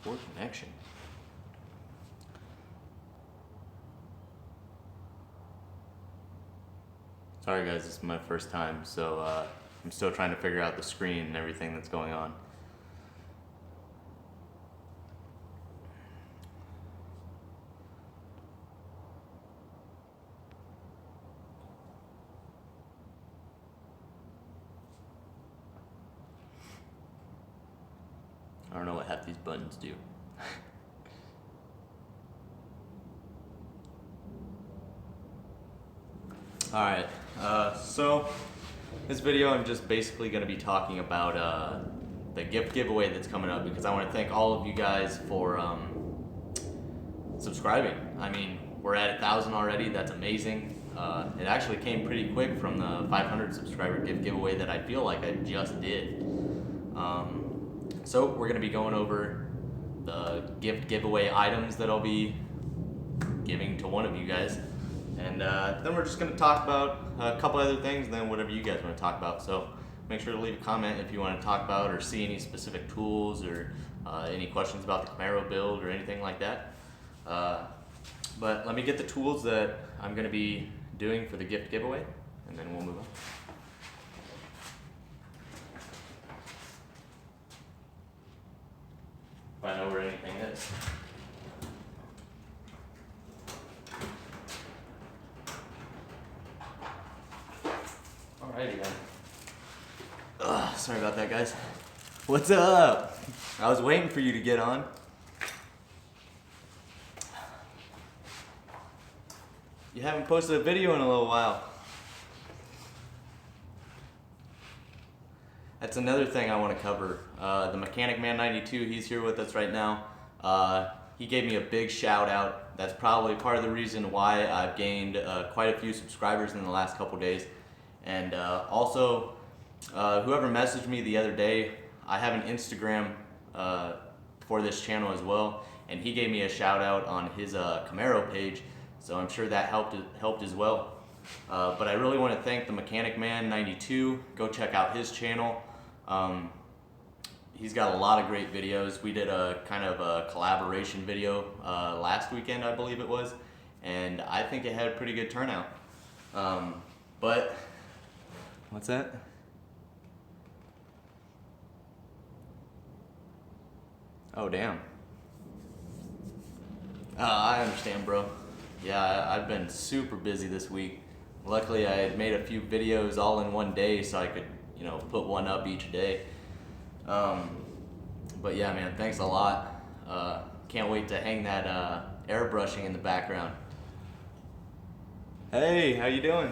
Poor connection. Sorry guys, this is my first time, so I'm still trying to figure out the screen and everything that's going on. I don't know what half these buttons do. Alright, so this video I'm just basically going to be talking about the gift giveaway that's coming up, because I want to thank all of you guys for subscribing. I mean, we're at 1,000 already, that's amazing. It actually came pretty quick from the 500 subscriber gift giveaway that I feel like I just did. So we're going to be going over the gift giveaway items that I'll be giving to one of you guys. And then we're just going to talk about a couple other things, and then whatever you guys want to talk about. So make sure to leave a comment if you want to talk about or see any specific tools or any questions about the Camaro build or anything like that. But let me get the tools that I'm going to be doing for the gift giveaway, and then we'll move on. If I know where anything is. Alrighty then. Sorry about that, guys. What's up? I was waiting for you to get on. You haven't posted a video in a little while. That's another thing I want to cover. The Mechanic Man 92, he's here with us right now. He gave me a big shout out. That's probably part of the reason why I've gained quite a few subscribers in the last couple days. And also, whoever messaged me the other day, I have an Instagram for this channel as well, and he gave me a shout out on his Camaro page, so I'm sure that helped as well. But I really want to thank the Mechanic Man 92. Go check out his channel. He's got a lot of great videos. We did a kind of a collaboration video last weekend, I believe it was, and I think it had a pretty good turnout. But what's that? Oh, damn. I understand, bro. Yeah, I've been super busy this week. Luckily, I had made a few videos all in one day, so I could, put one up each day. But yeah, man, thanks a lot. Can't wait to hang that airbrushing in the background. Hey, how you doing?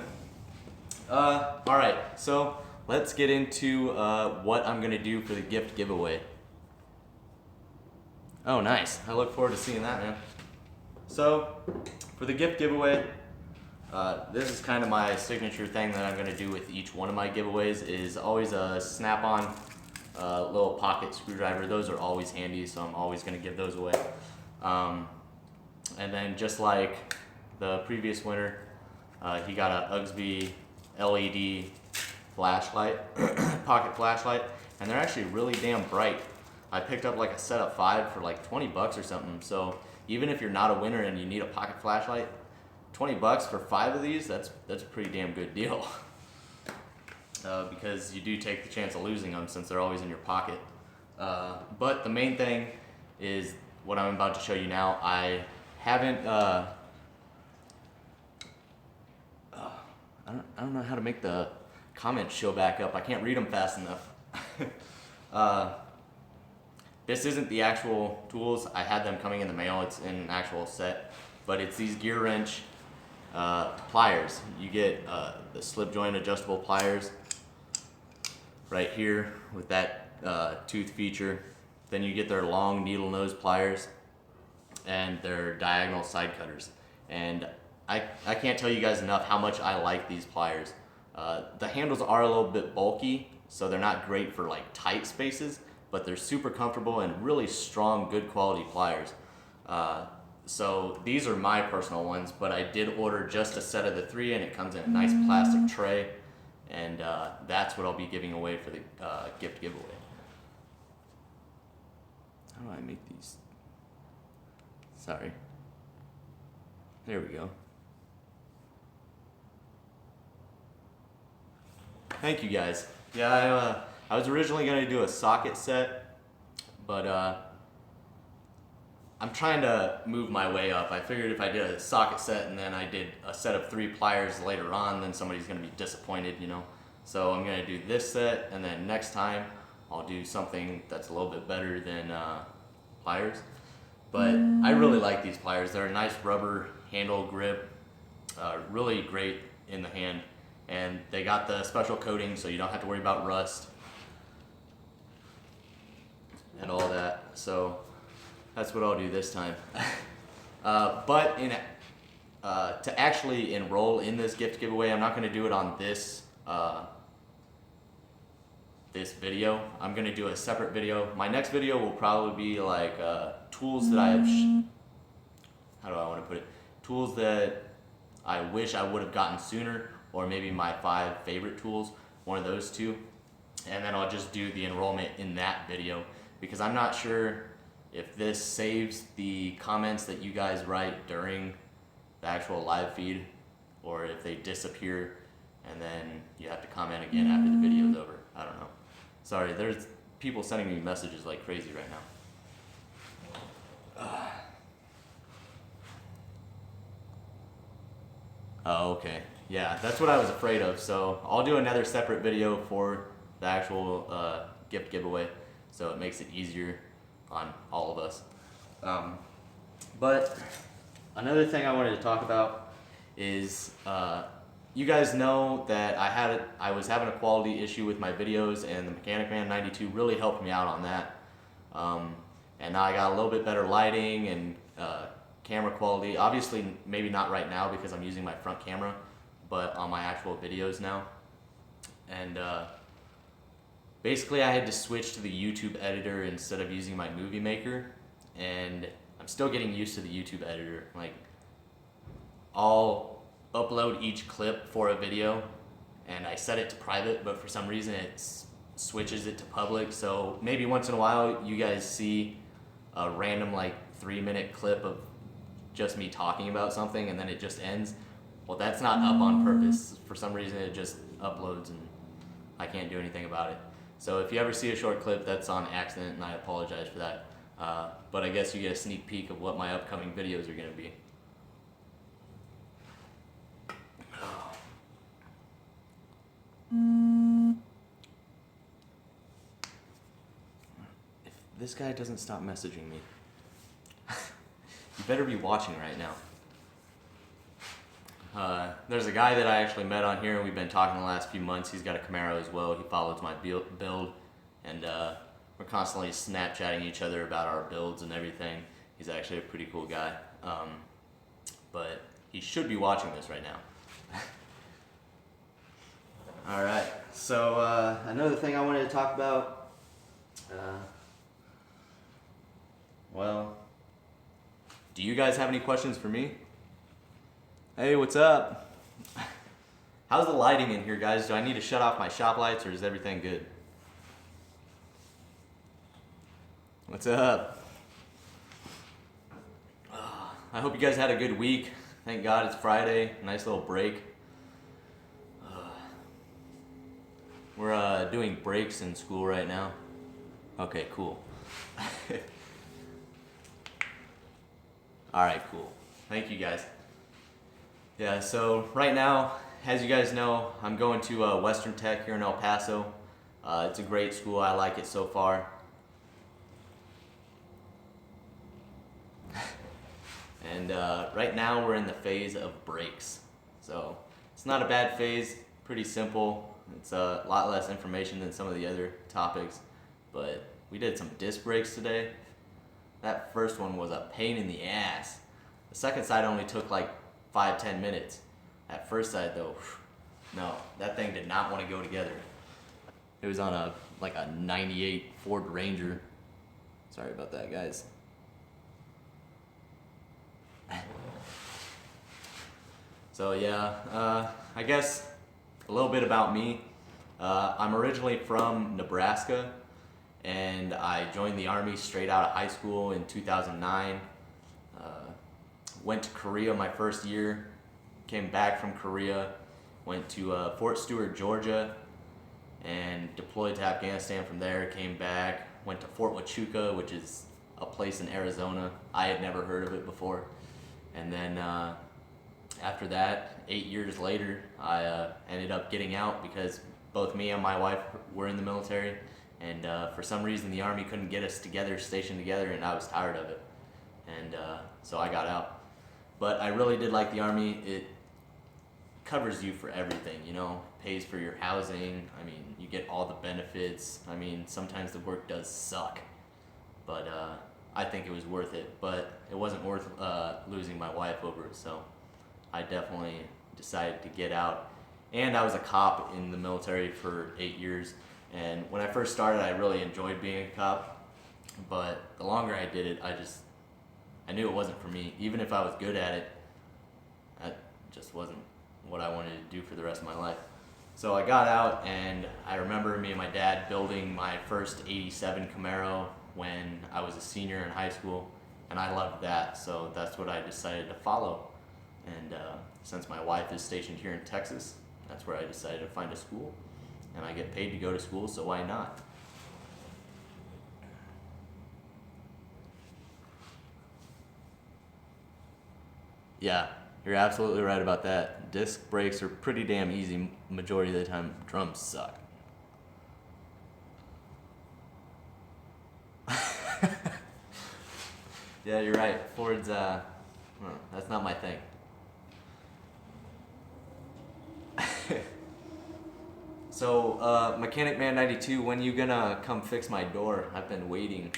Alright, so let's get into what I'm gonna do for the gift giveaway. Oh, nice. I look forward to seeing that, man. So, for the gift giveaway, this is kind of my signature thing that I'm gonna do with each one of my giveaways, is always a snap-on little pocket screwdriver. Those are always handy, so I'm always gonna give those away. And then just like the previous winner, he got a Ugsby LED flashlight, pocket flashlight, and they're actually really damn bright. I picked up like a set of 5 for like 20 bucks or something, so even if you're not a winner and you need a pocket flashlight, 20 bucks for 5 of these, that's a pretty damn good deal. Because you do take the chance of losing them since they're always in your pocket. But the main thing is what I'm about to show you now. I haven't, I don't know how to make the comments show back up. I can't read them fast enough. This isn't the actual tools. I had them coming in the mail. It's in an actual set, but it's these gear wrench pliers. You get the slip joint adjustable pliers right here with that tooth feature. Then you get their long needle nose pliers and their diagonal side cutters. And I can't tell you guys enough how much I like these pliers. The handles are a little bit bulky, so they're not great for like tight spaces, but they're super comfortable and really strong, good quality pliers. So these are my personal ones, but I did order just a set of the 3, and it comes in a nice plastic tray, and that's what I'll be giving away for the gift giveaway. How do I make these Sorry. There we go. Thank you guys. Yeah, I was originally going to do a socket set, but I'm trying to move my way up. I figured if I did a socket set and then I did a set of 3 pliers later on, then somebody's going to be disappointed, you know. So I'm going to do this set, and then next time I'll do something that's a little bit better than pliers. But I really like these pliers. They're a nice rubber handle grip, really great in the hand. And they got the special coating, so you don't have to worry about rust and all that. So that's what I'll do this time. But to actually enroll in this gift giveaway, I'm not going to do it on this this video. I'm going to do a separate video. My next video will probably be like tools that I have, how do I want to put it? Tools that I wish I would have gotten sooner, or maybe my 5 favorite tools, one of those 2. And then I'll just do the enrollment in that video, because I'm not sure if this saves the comments that you guys write during the actual live feed, or if they disappear and then you have to comment again after the video's over. I don't know. Sorry, there's people sending me messages like crazy right now. Oh, okay. Yeah, that's what I was afraid of. So I'll do another separate video for the actual gift giveaway, so it makes it easier on all of us. But another thing I wanted to talk about is you guys know that I was having a quality issue with my videos, and the Mechanic Man 92 really helped me out on that. And now I got a little bit better lighting and camera quality. Obviously, maybe not right now because I'm using my front camera, but on my actual videos now. And basically I had to switch to the YouTube editor instead of using my movie maker, and I'm still getting used to the YouTube editor. Like, I'll upload each clip for a video and I set it to private, but for some reason it switches it to public. So maybe once in a while you guys see a random like 3-minute clip of just me talking about something and then it just ends. Well, that's not up on purpose. For some reason it just uploads and I can't do anything about it. So if you ever see a short clip, that's on accident, and I apologize for that. But I guess you get a sneak peek of what my upcoming videos are going to be. If this guy doesn't stop messaging me, you better be watching right now. There's a guy that I actually met on here, and we've been talking the last few months. He's got a Camaro as well. He follows my build, and we're constantly Snapchatting each other about our builds and everything. He's actually a pretty cool guy, but he should be watching this right now. Alright, so another thing I wanted to talk about, well, do you guys have any questions for me? Hey, what's up? How's the lighting in here, guys? Do I need to shut off my shop lights, or is everything good? What's up? I hope you guys had a good week. Thank God it's Friday. Nice little break. We're doing breaks in school right now. Okay, cool. Alright, cool. Thank you, guys. Yeah, so right now, as you guys know, I'm going to Western Tech here in El Paso. It's a great school. I like it so far. And right now we're in the phase of brakes. So it's not a bad phase, pretty simple. It's a lot less information than some of the other topics. But we did some disc brakes today. That first one was a pain in the ass. The second side only took like 5-10 minutes. That first side though, no, that thing did not want to go together. It was on a 98 Ford Ranger. Sorry about that, guys. So yeah, I guess a little bit about me. I'm originally from Nebraska, and I joined the Army straight out of high school in 2009. went to Korea my first year, came back from Korea, went to Fort Stewart, Georgia, and deployed to Afghanistan from there, came back, went to Fort Huachuca, which is a place in Arizona. I had never heard of it before. And then after that, 8 years later, I ended up getting out because both me and my wife were in the military, and for some reason the Army couldn't get us together, stationed together, and I was tired of it. And so I got out. But I really did like the Army. It covers you for everything, you know, pays for your housing. I mean, you get all the benefits. I mean, sometimes the work does suck, but I think it was worth it. But it wasn't worth losing my wife over it, so I definitely decided to get out. And I was a cop in the military for 8 years, and when I first started, I really enjoyed being a cop, but the longer I did it, I knew it wasn't for me. Even if I was good at it, that just wasn't what I wanted to do for the rest of my life. So I got out, and I remember me and my dad building my first 87 Camaro when I was a senior in high school, and I loved that, so that's what I decided to follow. And since my wife is stationed here in Texas, that's where I decided to find a school, and I get paid to go to school, so why not? Yeah, you're absolutely right about that. Disc brakes are pretty damn easy majority of the time. Drums suck. Yeah, you're right. Ford's, that's not my thing. So, Mechanic Man 92, when you gonna come fix my door? I've been waiting.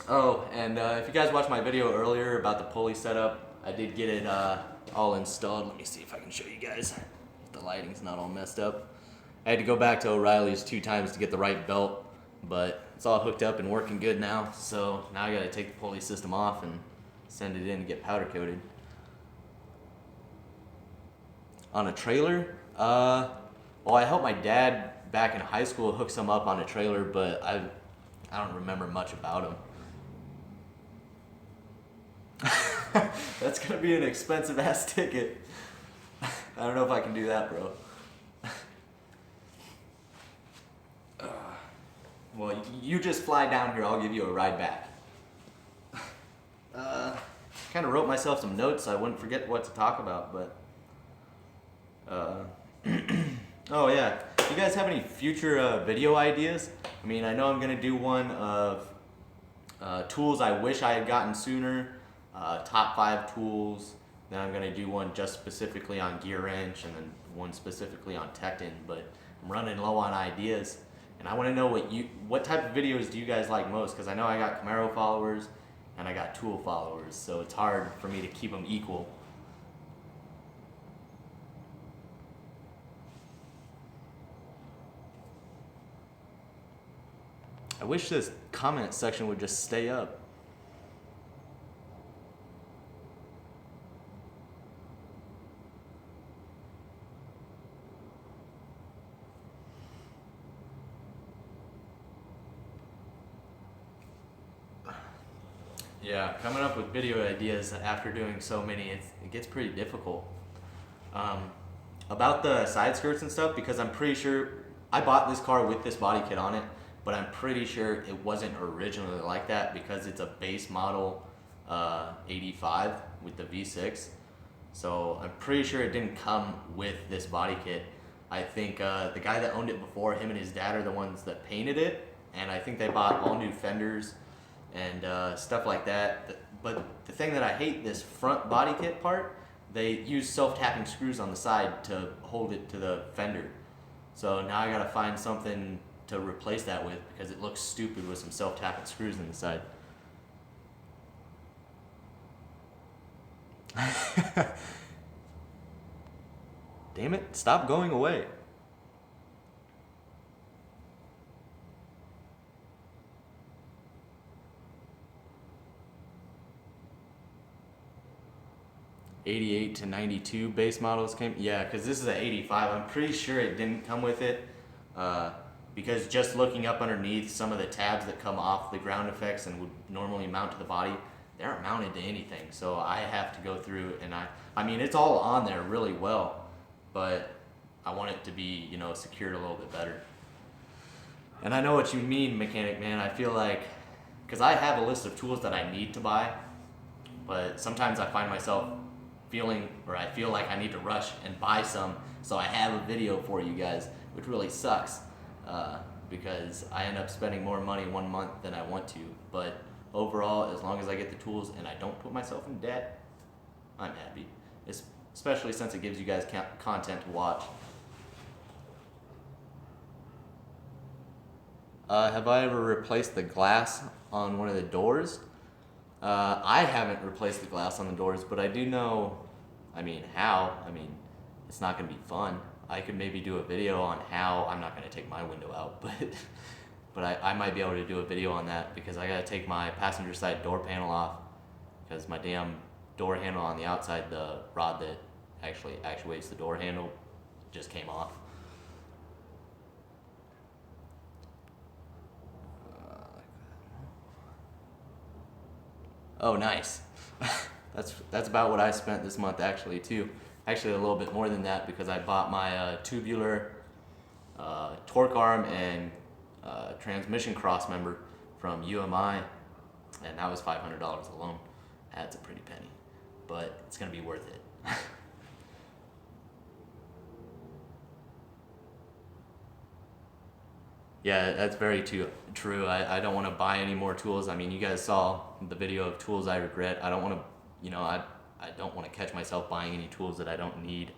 Oh, and if you guys watched my video earlier about the pulley setup, I did get it all installed. Let me see if I can show you guys. The lighting's not all messed up. I had to go back to O'Reilly's 2 times to get the right belt, but it's all hooked up and working good now. So now I gotta take the pulley system off and send it in to get powder coated. On a trailer? Well, I helped my dad back in high school hook some up on a trailer, but I don't remember much about him. That's gonna be an expensive ass ticket. I don't know if I can do that, bro. Well, you just fly down here, I'll give you a ride back. Kind of wrote myself some notes so I wouldn't forget what to talk about, but oh yeah, you guys have any future video ideas? I mean, I know I'm gonna do one of tools I wish I had gotten sooner, top 5 tools. Then I'm gonna do one just specifically on gear wrench, and then one specifically on Tecton. But I'm running low on ideas, and I want to know what type of videos do you guys like most? Because I know I got Camaro followers and I got tool followers, so it's hard for me to keep them equal. I wish this comment section would just stay up. Yeah, coming up with video ideas after doing so many, it gets pretty difficult. About the side skirts and stuff, because I'm pretty sure I bought this car with this body kit on it, but I'm pretty sure it wasn't originally like that because it's a base model 85 with the V6. So I'm pretty sure it didn't come with this body kit. I think the guy that owned it before, him and his dad are the ones that painted it, and I think they bought all new fenders and stuff like that. But the thing that I hate, this front body kit part, they use self-tapping screws on the side to hold it to the fender. So now I gotta find something to replace that with because it looks stupid with some self-tapping screws in the side. Damn it, stop going away. '88 to '92 base models came, yeah, because this is an '85. I'm pretty sure it didn't come with it, because just looking up underneath some of the tabs that come off the ground effects and would normally mount to the body, they aren't mounted to anything. So I have to go through and I mean, it's all on there really well, but I want it to be, secured a little bit better. And I know what you mean, mechanic man. I feel like, because I have a list of tools that I need to buy, but sometimes I find myself I feel like I need to rush and buy some so I have a video for you guys, which really sucks because I end up spending more money 1 month than I want to. But overall, as long as I get the tools and I don't put myself in debt, I'm happy. Especially since it gives you guys content to watch. Have I ever replaced the glass on one of the doors? I haven't replaced the glass on the doors, but I do know, how. It's not going to be fun. I could maybe do a video on how. I'm not going to take my window out, but I might be able to do a video on that because I got to take my passenger side door panel off because my damn door handle on the outside, the rod that actually actuates the door handle, just came off. Oh, nice. That's about what I spent this month actually too. Actually a little bit more than that because I bought my tubular torque arm and transmission cross member from UMI, and that was $500 alone. That's a pretty penny, but it's gonna be worth it. Yeah, that's very true. I don't want to buy any more tools. You guys saw the video of tools I regret. I don't want to, I don't want to catch myself buying any tools that I don't need.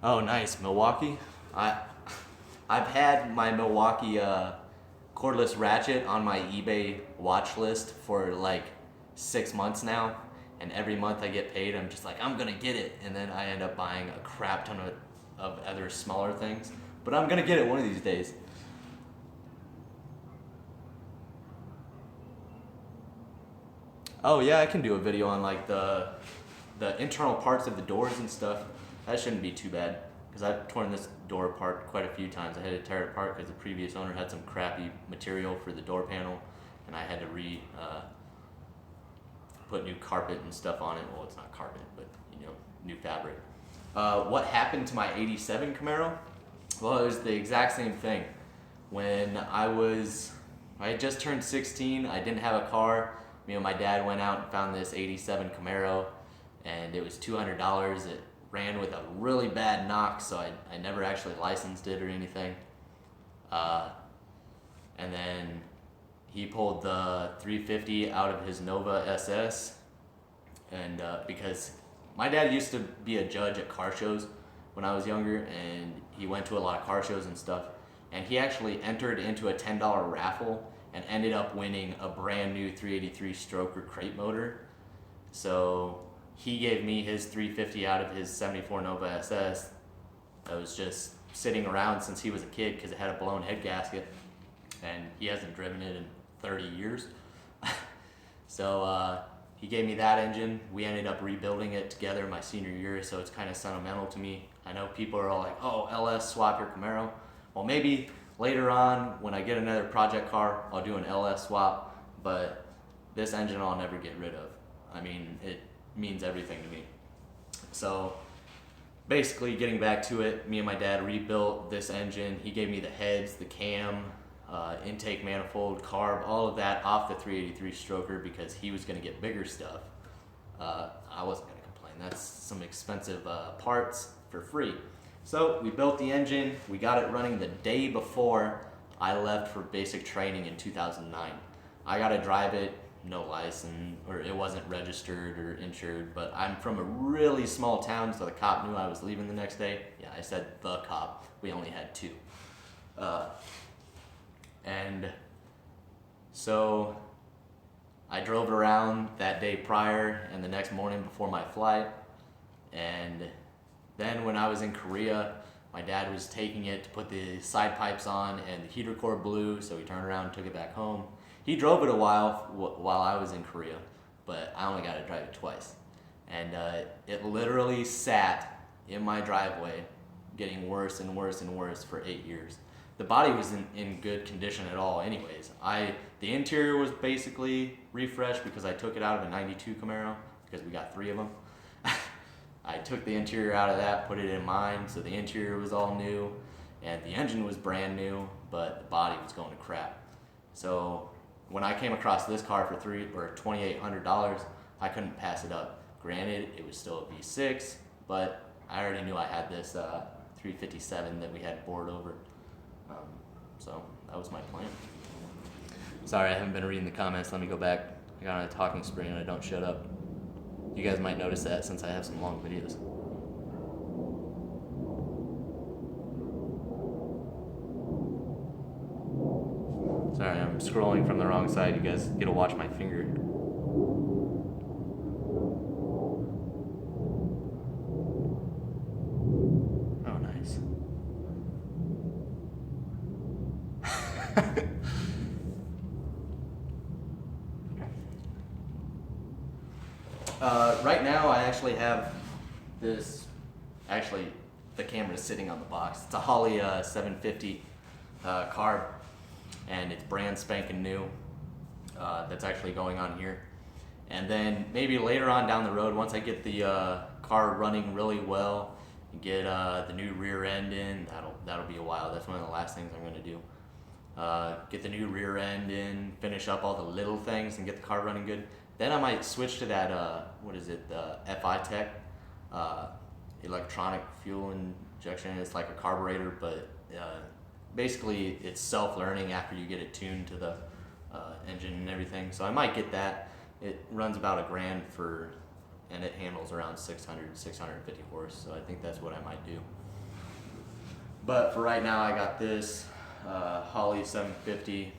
Oh, nice. Milwaukee? I've had my Milwaukee cordless ratchet on my eBay watch list for like 6 months now. And every month I get paid, I'm just like, I'm gonna get it. And then I end up buying a crap ton of other smaller things. But I'm gonna get it one of these days. Oh yeah, I can do a video on like the internal parts of the doors and stuff. That shouldn't be too bad. Because I've torn this door apart quite a few times. I had to tear it apart because the previous owner had some crappy material for the door panel. And I had to put new carpet and stuff on it. Well, it's not carpet, but new fabric. What happened to my '87 Camaro? Well, it was the exact same thing. When I had just turned 16, I didn't have a car. My dad went out and found this '87 Camaro, and it was $200. It ran with a really bad knock, so I never actually licensed it or anything. And then he pulled the 350 out of his Nova SS, and because my dad used to be a judge at car shows when I was younger, and he went to a lot of car shows and stuff, and he actually entered into a $10 raffle and ended up winning a brand new 383 stroker crate motor. So he gave me his 350 out of his 74 Nova SS that was just sitting around since he was a kid because it had a blown head gasket, and he hasn't driven it in 30 years. So he gave me that engine. We ended up rebuilding it together my senior year, so it's kind of sentimental to me. I know people are all like, oh, LS, swap your Camaro. Well, maybe later on when I get another project car, I'll do an LS swap, but this engine I'll never get rid of. It means everything to me. So basically, getting back to it, me and my dad rebuilt this engine. He gave me the heads, the cam, intake manifold, carb, all of that off the 383 stroker because he was going to get bigger stuff. I wasn't going to complain. That's some expensive parts for free. So we built the engine. We got it running the day before I left for basic training in 2009. I got to drive it, no license, or it wasn't registered or insured, but I'm from a really small town, so the cop knew I was leaving the next day. Yeah, I said the cop. We only had two. And so I drove it around that day prior and the next morning before my flight. And then when I was in Korea, my dad was taking it to put the side pipes on and the heater core blew, so he turned around and took it back home. He drove it a while I was in Korea, but I only got to drive it twice. And it literally sat in my driveway getting worse and worse and worse for 8 years. The body wasn't in good condition at all anyways. The interior was basically refreshed because I took it out of a 92 Camaro because we got 3 of them. I took the interior out of that, put it in mine, so the interior was all new and the engine was brand new, but the body was going to crap. So when I came across this car for $2,800, I couldn't pass it up. Granted, it was still a V6, but I already knew I had this 357 that we had bored over. So that was my plan. Sorry, I haven't been reading the comments. Let me go back. I got on a talking spree and I don't shut up. You guys might notice that since I have some long videos. Sorry, I'm scrolling from the wrong side. You guys get to watch my finger. Oh, nice. Right now I actually have this, the camera's sitting on the box. It's a Holley 750 carb, and it's brand spanking new. That's actually going on here. And then maybe later on down the road, once I get the car running really well, get the new rear end in, that'll be a while. That's one of the last things I'm gonna do. Get the new rear end in, finish up all the little things and get the car running good. Then I might switch to that, the FI Tech, electronic fuel injection. It's like a carburetor, but basically it's self-learning after you get it tuned to the engine and everything. So I might get that. It runs about $1,000 and it handles around 650 horse. So I think that's what I might do. But for right now, I got this Holley 750.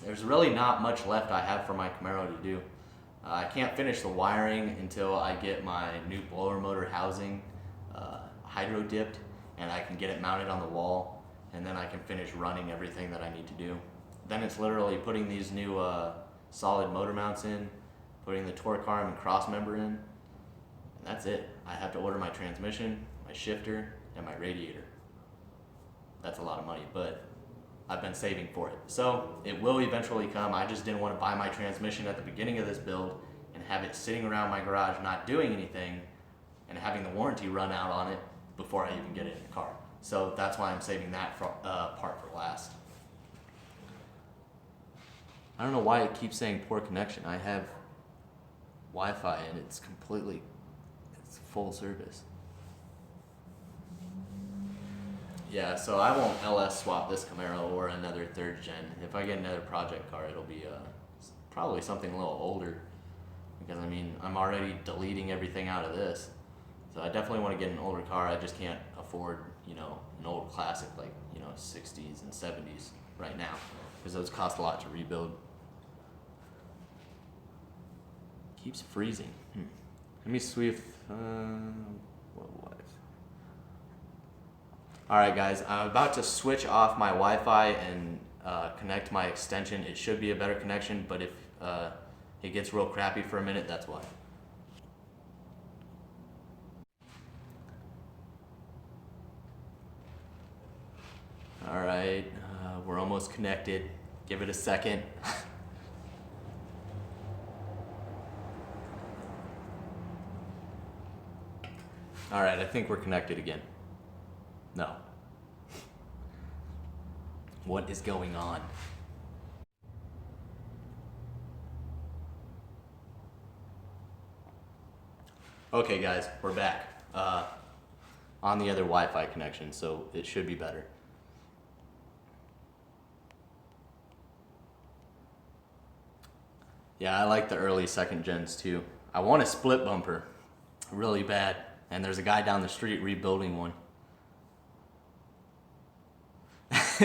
There's really not much left I have for my Camaro to do. I can't finish the wiring until I get my new blower motor housing hydro dipped and I can get it mounted on the wall, and then I can finish running everything that I need to do. Then it's literally putting these new solid motor mounts in, putting the torque arm and cross member in, and that's it. I have to order my transmission, my shifter, and my radiator. That's a lot of money, but I've been saving for it. So it will eventually come. I just didn't want to buy my transmission at the beginning of this build and have it sitting around my garage not doing anything and having the warranty run out on it before I even get it in the car. So that's why I'm saving that part for last. I don't know why it keeps saying poor connection. I have Wi-Fi and it's full service. Yeah, so I won't LS swap this Camaro or another 3rd gen. If I get another project car, it'll be probably something a little older, because I mean, I'm already deleting everything out of this. So I definitely want to get an older car. I just can't afford, an old classic like, 60s and 70s right now, because those cost a lot to rebuild. Keeps freezing. Let me see if, what? Alright guys, I'm about to switch off my Wi-Fi and connect my extension. It should be a better connection, but if it gets real crappy for a minute, that's why. Alright, we're almost connected. Give it a second. Alright, I think we're connected again. No. What is going on? Okay guys, we're back. On the other Wi-Fi connection, so it should be better. Yeah, I like the early 2nd gens too. I want a split bumper really bad, and there's a guy down the street rebuilding one.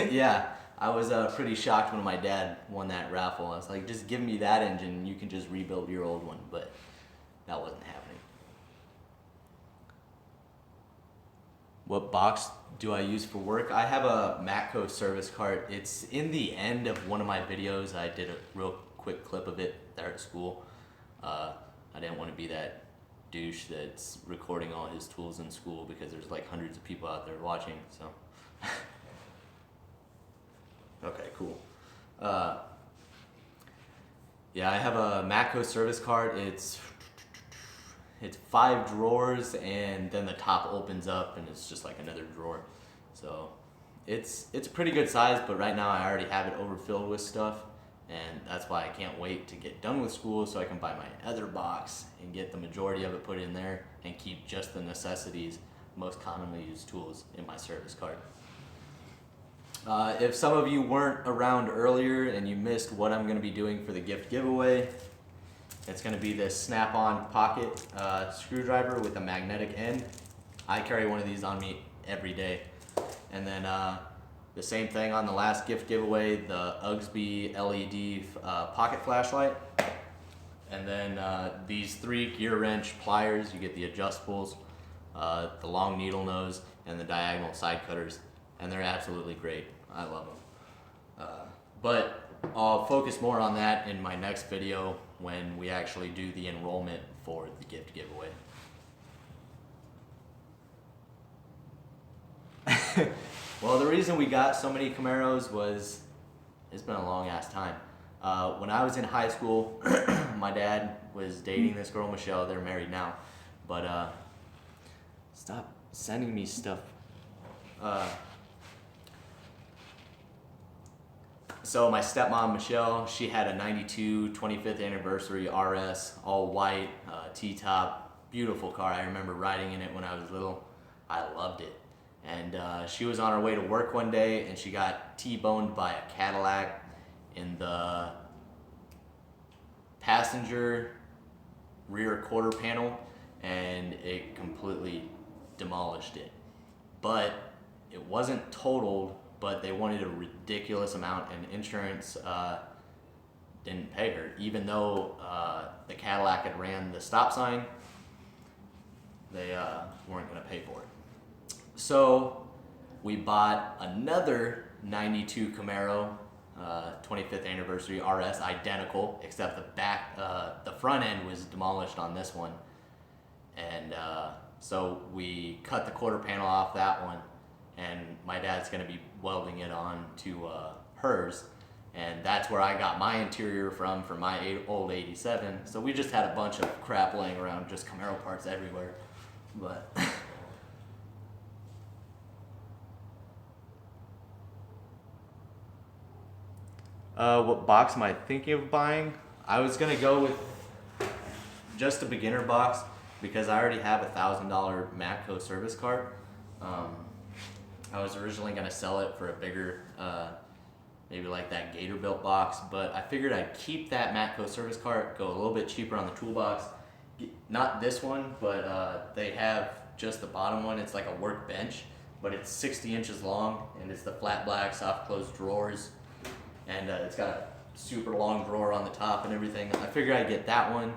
Yeah, I was pretty shocked when my dad won that raffle. I was like, just give me that engine and you can just rebuild your old one, but that wasn't happening. What box do I use for work? I have a Matco service cart. It's in the end of one of my videos. I did a real quick clip of it there at school. I didn't want to be that douche that's recording all his tools in school because there's like hundreds of people out there watching. So, okay, cool. Yeah, I have a Matco service cart. It's 5 drawers, and then the top opens up, and it's just like another drawer. So it's a pretty good size, but right now I already have it overfilled with stuff, and that's why I can't wait to get done with school so I can buy my other box and get the majority of it put in there and keep just the necessities, most commonly used tools in my service cart. If some of you weren't around earlier and you missed what I'm going to be doing for the gift giveaway, it's going to be this snap-on pocket screwdriver with a magnetic end. I carry one of these on me every day. And then the same thing on the last gift giveaway, the Ugsby LED pocket flashlight. And then these 3 gear wrench pliers. You get the adjustables, the long needle nose, and the diagonal side cutters. And they're absolutely great. I love them. But I'll focus more on that in my next video when we actually do the enrollment for the gift giveaway. Well, the reason we got so many Camaros was it's been a long ass time. When I was in high school, my dad was dating this girl, Michelle. They're married now. But stop sending me stuff. So my stepmom, Michelle, she had a 92 25th anniversary RS, all white, T-top, beautiful car. I remember riding in it when I was little. I loved it. And she was on her way to work one day, and she got T-boned by a Cadillac in the passenger rear quarter panel, and it completely demolished it. But it wasn't totaled, but they wanted a ridiculous amount, and insurance didn't pay her. Even though the Cadillac had ran the stop sign, they weren't gonna pay for it. So we bought another 92 Camaro 25th anniversary RS, identical, except the front end was demolished on this one. And so we cut the quarter panel off that one, and my dad's gonna be welding it on to hers, and that's where I got my interior from my old 87. So we just had a bunch of crap laying around, just Camaro parts everywhere. But what box am I thinking of buying? I was gonna go with just a beginner box because I already have $1,000 Matco service cart. I was originally gonna sell it for a bigger, maybe like that Gator-built box, but I figured I'd keep that Matco service cart, go a little bit cheaper on the toolbox. Not this one, but they have just the bottom one. It's like a workbench, but it's 60 inches long, and it's the flat black soft close drawers, and it's got a super long drawer on the top and everything. I figured I'd get that one.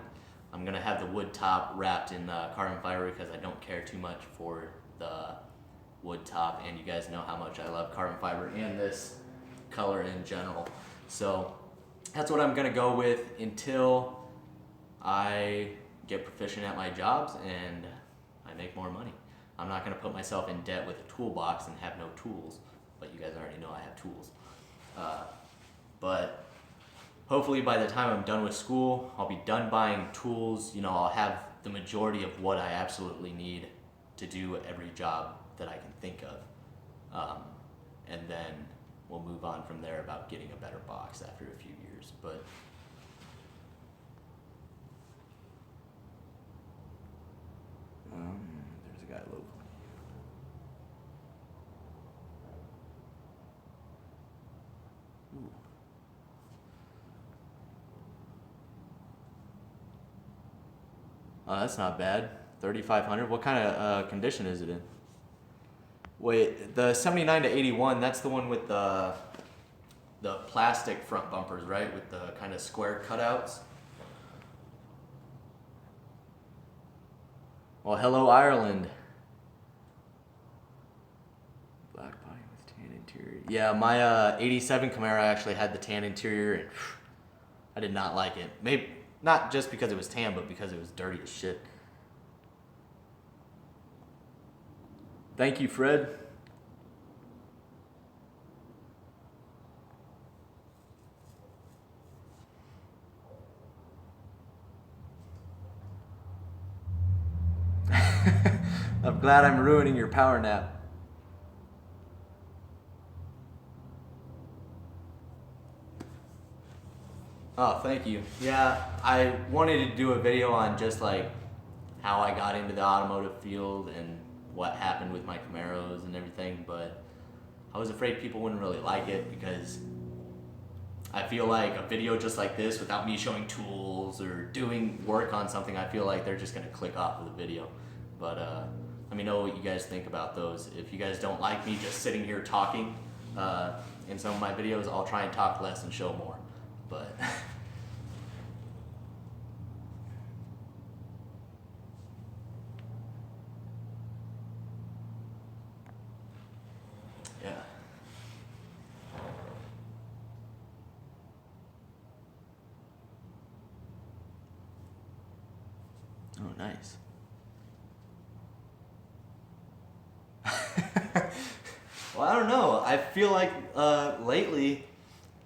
I'm gonna have the wood top wrapped in carbon fiber because I don't care too much for the wood top, and you guys know how much I love carbon fiber and this color in general. So that's what I'm gonna go with until I get proficient at my jobs and I make more money. I'm not gonna put myself in debt with a toolbox and have no tools, but you guys already know I have tools. But hopefully by the time I'm done with school, I'll be done buying tools. You know, I'll have the majority of what I absolutely need to do every job that I can think of. And then we'll move on from there about getting a better box after a few years. But there's a guy locally. Ooh. Oh, that's not bad. 3,500. What kind of condition is it in? Wait, the 79 to 81. That's the one with the plastic front bumpers, right? With the kind of square cutouts. Well, hello Ireland. Black body with tan interior. Yeah, my 87 Camaro actually had the tan interior, and I did not like it. Maybe not just because it was tan, but because it was dirty as shit. Thank you, Fred. I'm glad I'm ruining your power nap. Oh, thank you. Yeah, I wanted to do a video on just like how I got into the automotive field and what happened with my Camaros and everything, but I was afraid people wouldn't really like it because I feel like a video just like this without me showing tools or doing work on something, I feel like they're just gonna click off of the video. But let me know what you guys think about those. If you guys don't like me just sitting here talking in some of my videos, I'll try and talk less and show more. But yeah. Oh, nice. Well, I don't know. I feel like lately,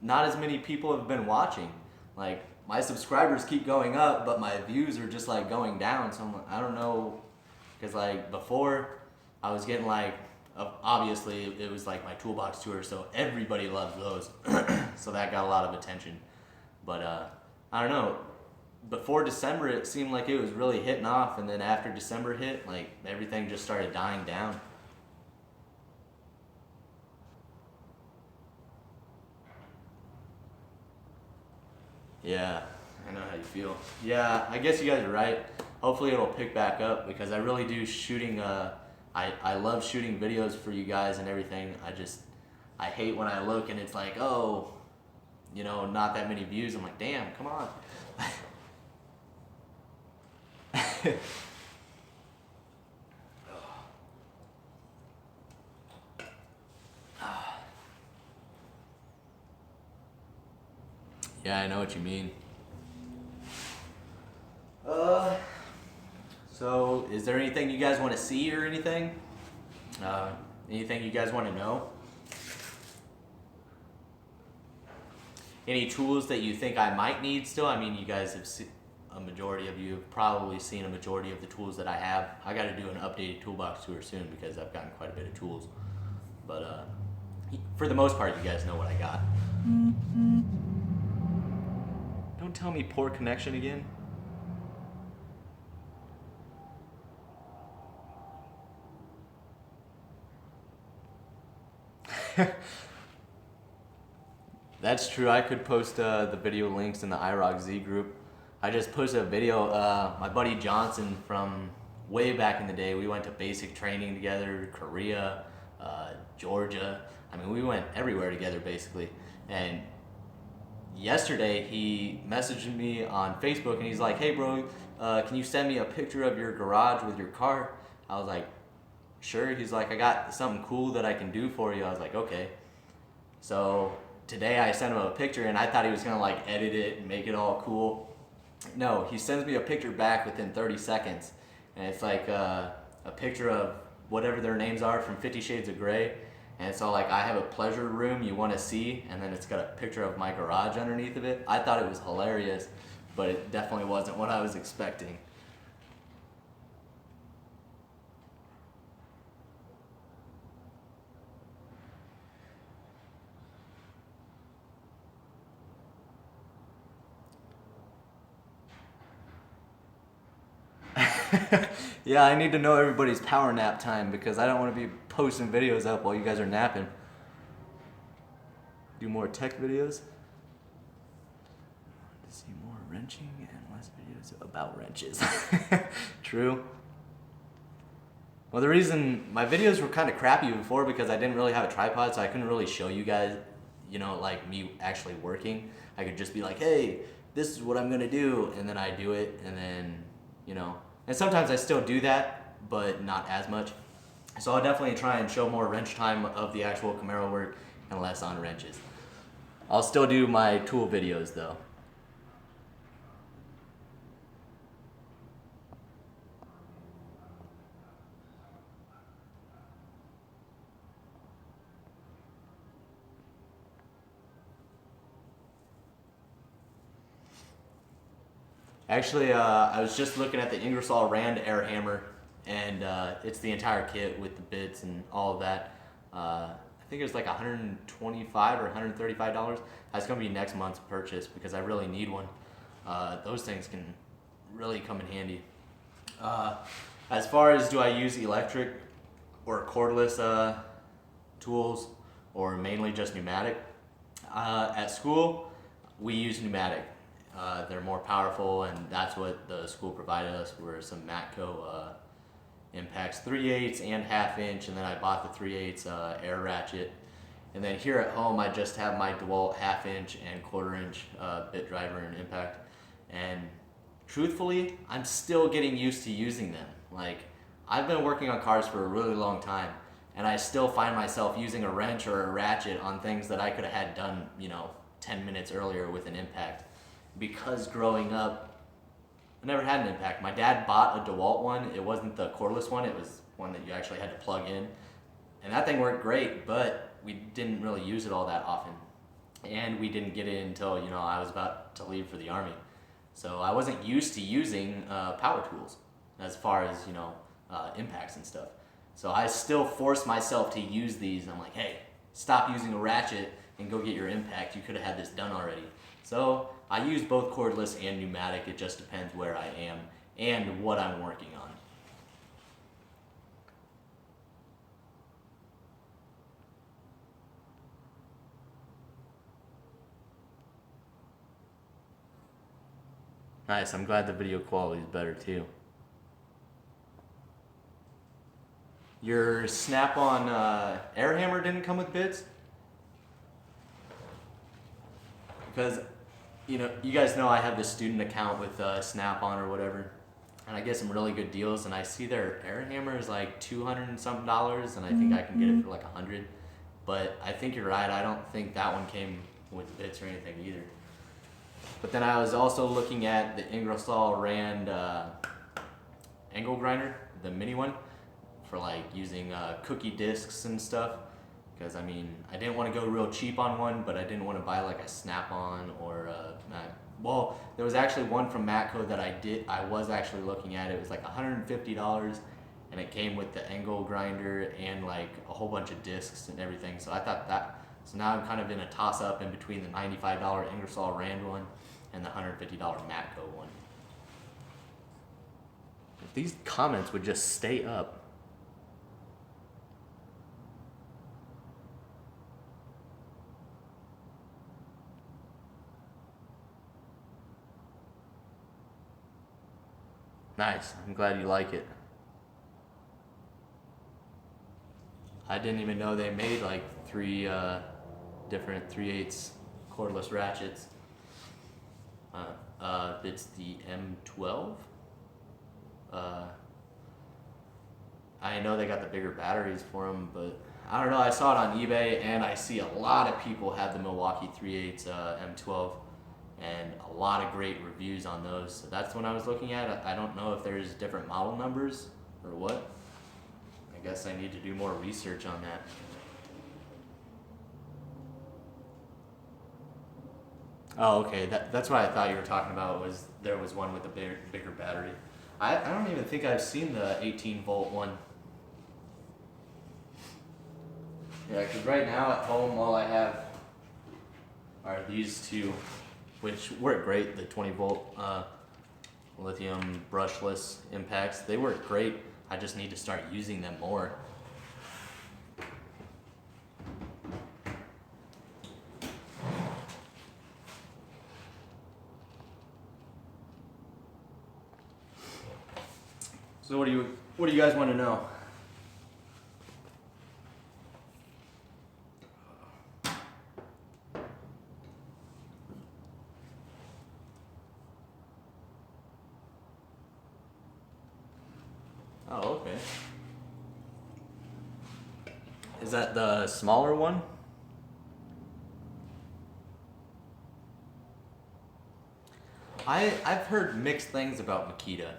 not as many people have been watching. Like, my subscribers keep going up, but my views are just like going down. So I don't know, because like before, I was getting like, obviously it was like my toolbox tour, so everybody loved those. So that got a lot of attention. But I don't know. Before December, it seemed like it was really hitting off, and then after December hit, like everything just started dying down. Yeah, I know how you feel. Yeah, I guess you guys are right. Hopefully it'll pick back up because I really do shooting, I love shooting videos for you guys and everything. I hate when I look and it's like, oh, you know, not that many views. I'm like, damn, come on. Yeah, I know what you mean. Uh, so is there anything you guys want to see or anything? Uh, Anything you guys want to know? Any tools that you think I might need still? I mean, you guys have seen, a majority of you have probably seen a majority of the tools that I have. I got to do an updated toolbox tour soon because I've gotten quite a bit of tools. But for the most part, you guys know what I got. Don't tell me poor connection again. That's true. I could post the video links in the iRockZ group. I just posted a video. My buddy Johnson from way back in the day, we went to basic training together, Korea, Georgia. I mean, we went everywhere together basically. And yesterday he messaged me on Facebook and he's like, hey bro, can you send me a picture of your garage with your car? I was like, sure. He's like, I got something cool that I can do for you. I was like, okay. So today I sent him a picture and I thought he was gonna like edit it and make it all cool. No, he sends me a picture back within 30 seconds. And it's like a picture of whatever their names are from 50 Shades of Grey. And so like, I have a pleasure room you wanna see, and then it's got a picture of my garage underneath of it. I thought it was hilarious, but it definitely wasn't what I was expecting. Yeah, I need to know everybody's power nap time because I don't want to be posting videos up while you guys are napping. Do more tech videos. To see more wrenching and less videos about wrenches. True. Well, the reason my videos were kind of crappy before because I didn't really have a tripod, so I couldn't really show you guys, you know, like me actually working. I could just be like, hey, this is what I'm gonna do, and then I do it, and then, you know. And sometimes I still do that, but not as much. So I'll definitely try and show more wrench time of the actual Camaro work and less on wrenches. I'll still do my tool videos though. Actually, I was just looking at the Ingersoll Rand air hammer, and it's the entire kit with the bits and all of that. I think it was like $125 or $135. That's gonna be next month's purchase because I really need one. Those things can really come in handy. As far as do I use electric or cordless tools, or mainly just pneumatic? At school, we use pneumatic. They're more powerful, and that's what the school provided us, were some Matco impacts, 3/8 and 1/2 inch, and then I bought the 3/8 air ratchet. And then here at home, I just have my DeWalt 1/2 inch and 1/4 inch bit driver and impact. And truthfully, I'm still getting used to using them. Like, I've been working on cars for a really long time, and I still find myself using a wrench or a ratchet on things that I could have had done, 10 minutes earlier with an impact. Because growing up, I never had an impact. My dad bought a DeWalt one. It wasn't the cordless one. It was one that you actually had to plug in. And that thing worked great, but we didn't really use it all that often. And we didn't get it until, I was about to leave for the Army. So I wasn't used to using power tools as far as, impacts and stuff. So I still force myself to use these. I'm like, hey, stop using a ratchet and go get your impact. You could have had this done already. So I use both cordless and pneumatic. It just depends where I am and what I'm working on. Nice, I'm glad the video quality is better too. Your Snap-on air hammer didn't come with bits? Because, you guys know I have this student account with Snap-on or whatever, and I get some really good deals, and I see their air hammer is like $200 and something, and I think I can get it for like $100. But I think you're right, I don't think that one came with bits or anything either. But then I was also looking at the Ingersoll Rand angle grinder, the mini one, for like using cookie discs and stuff. Because I didn't want to go real cheap on one, but I didn't want to buy like a Snap-on or well, there was actually one from Matco that I was actually looking at. It was like $150, and it came with the angle grinder and like a whole bunch of discs and everything. So I thought that. So now I'm kind of in a toss-up in between the $95 Ingersoll Rand one and the $150 Matco one. If these comments would just stay up. Nice, I'm glad you like it. I didn't even know they made like 3 different 3/8 cordless ratchets. It's the M12. I know they got the bigger batteries for them, but I don't know. I saw it on eBay, and I see a lot of people have the Milwaukee 3/8 M12, and a lot of great reviews on those. So that's what I was looking at. I don't know if there's different model numbers or what. I guess I need to do more research on that. Oh, okay. That's what I thought you were talking about. Was there was one with a bigger battery? I don't even think I've seen the 18-volt one. Yeah, because right now at home, all I have are these two, which work great. The 20-volt lithium brushless impacts. They work great. I just need to start using them more. So what do you guys want to know? Oh, okay. Is that the smaller one? I've heard mixed things about Makita.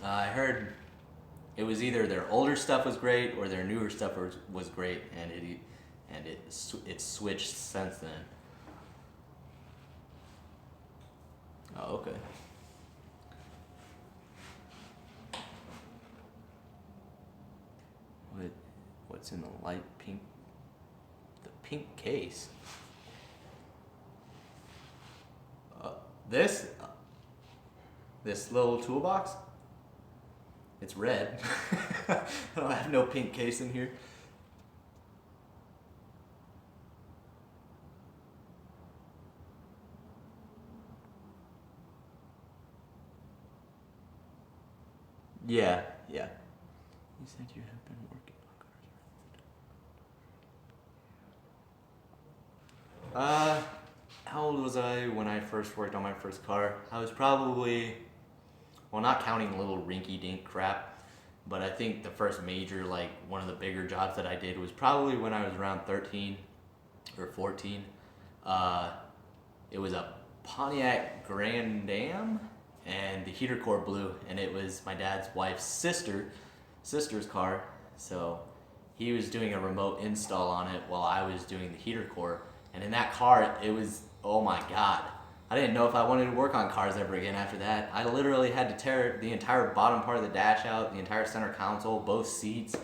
I heard it was either their older stuff was great or their newer stuff was great, and it's switched since then. Oh, okay. What's in the light pink? The pink case. This little toolbox. It's red. I don't have no pink case in here. Yeah. You said you have been working on cars. How old was I when I first worked on my first car? I was probably, well, not counting little rinky-dink crap, but I think the first major, like one of the bigger jobs that I did was probably when I was around 13 or 14. It was a Pontiac Grand Am, and the heater core blew, and it was my dad's wife's sister's car. So he was doing a remote install on it while I was doing the heater core. And in that car, it was, oh my God. I didn't know if I wanted to work on cars ever again after that. I literally had to tear the entire bottom part of the dash out, the entire center console, both seats.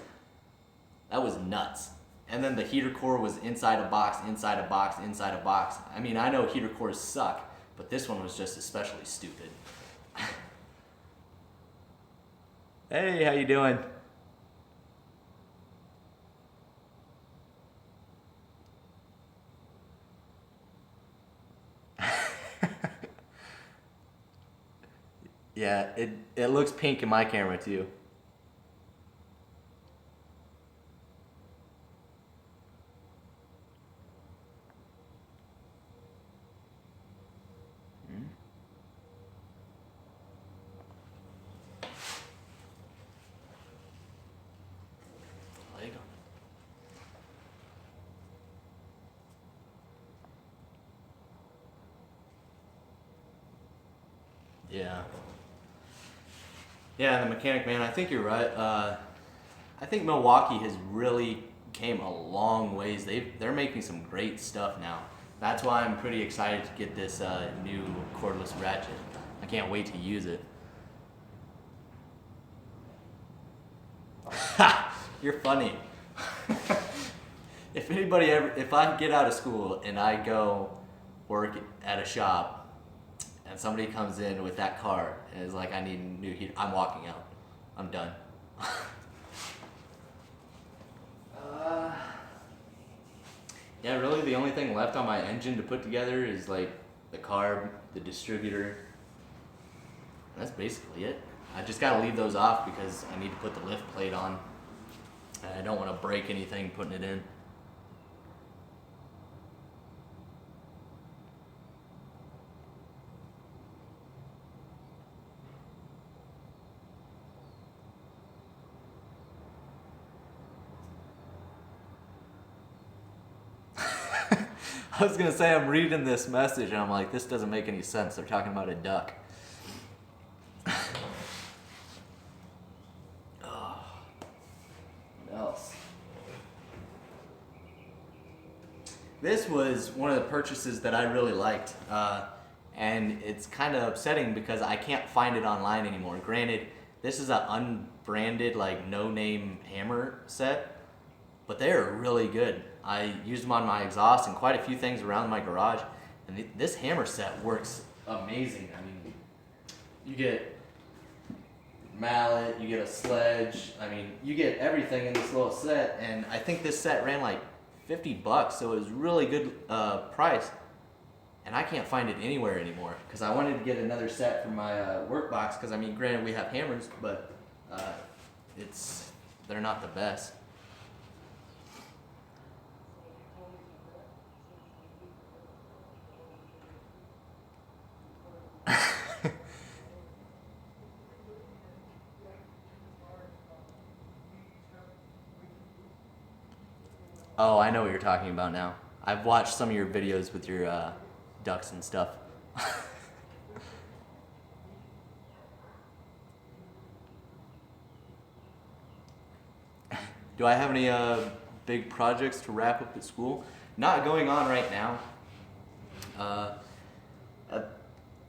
That was nuts. And then the heater core was inside a box, inside a box, inside a box. I mean, I know heater cores suck, but this one was just especially stupid. Hey, how you doing? Yeah, it looks pink in my camera too. Hmm? Leg on it. Yeah. Yeah, the mechanic man, I think you're right. I think Milwaukee has really came a long ways. They're making some great stuff now. That's why I'm pretty excited to get this new cordless ratchet. I can't wait to use it. You're funny. If I get out of school and I go work at a shop and somebody comes in with that car and is like, I need a new heater, I'm walking out. I'm done. Yeah, really the only thing left on my engine to put together is like the carb, the distributor. That's basically it. I just gotta leave those off because I need to put the lift plate on. And I don't want to break anything putting it in. I was gonna say I'm reading this message and I'm like, this doesn't make any sense. They're talking about a duck. Oh, what else? This was one of the purchases that I really liked, and it's kind of upsetting because I can't find it online anymore. Granted, this is an unbranded, like no-name hammer set, but they are really good. I used them on my exhaust and quite a few things around my garage, and this hammer set works amazing. I mean, you get mallet, you get a sledge, I mean, you get everything in this little set, and I think this set ran like $50, so it was really good price, and I can't find it anywhere anymore, because I wanted to get another set for my work box, because I mean, granted we have hammers, but they're not the best. Oh, I know what you're talking about now. I've watched some of your videos with your ducks and stuff. Do I have any big projects to wrap up at school? Not going on right now. Uh,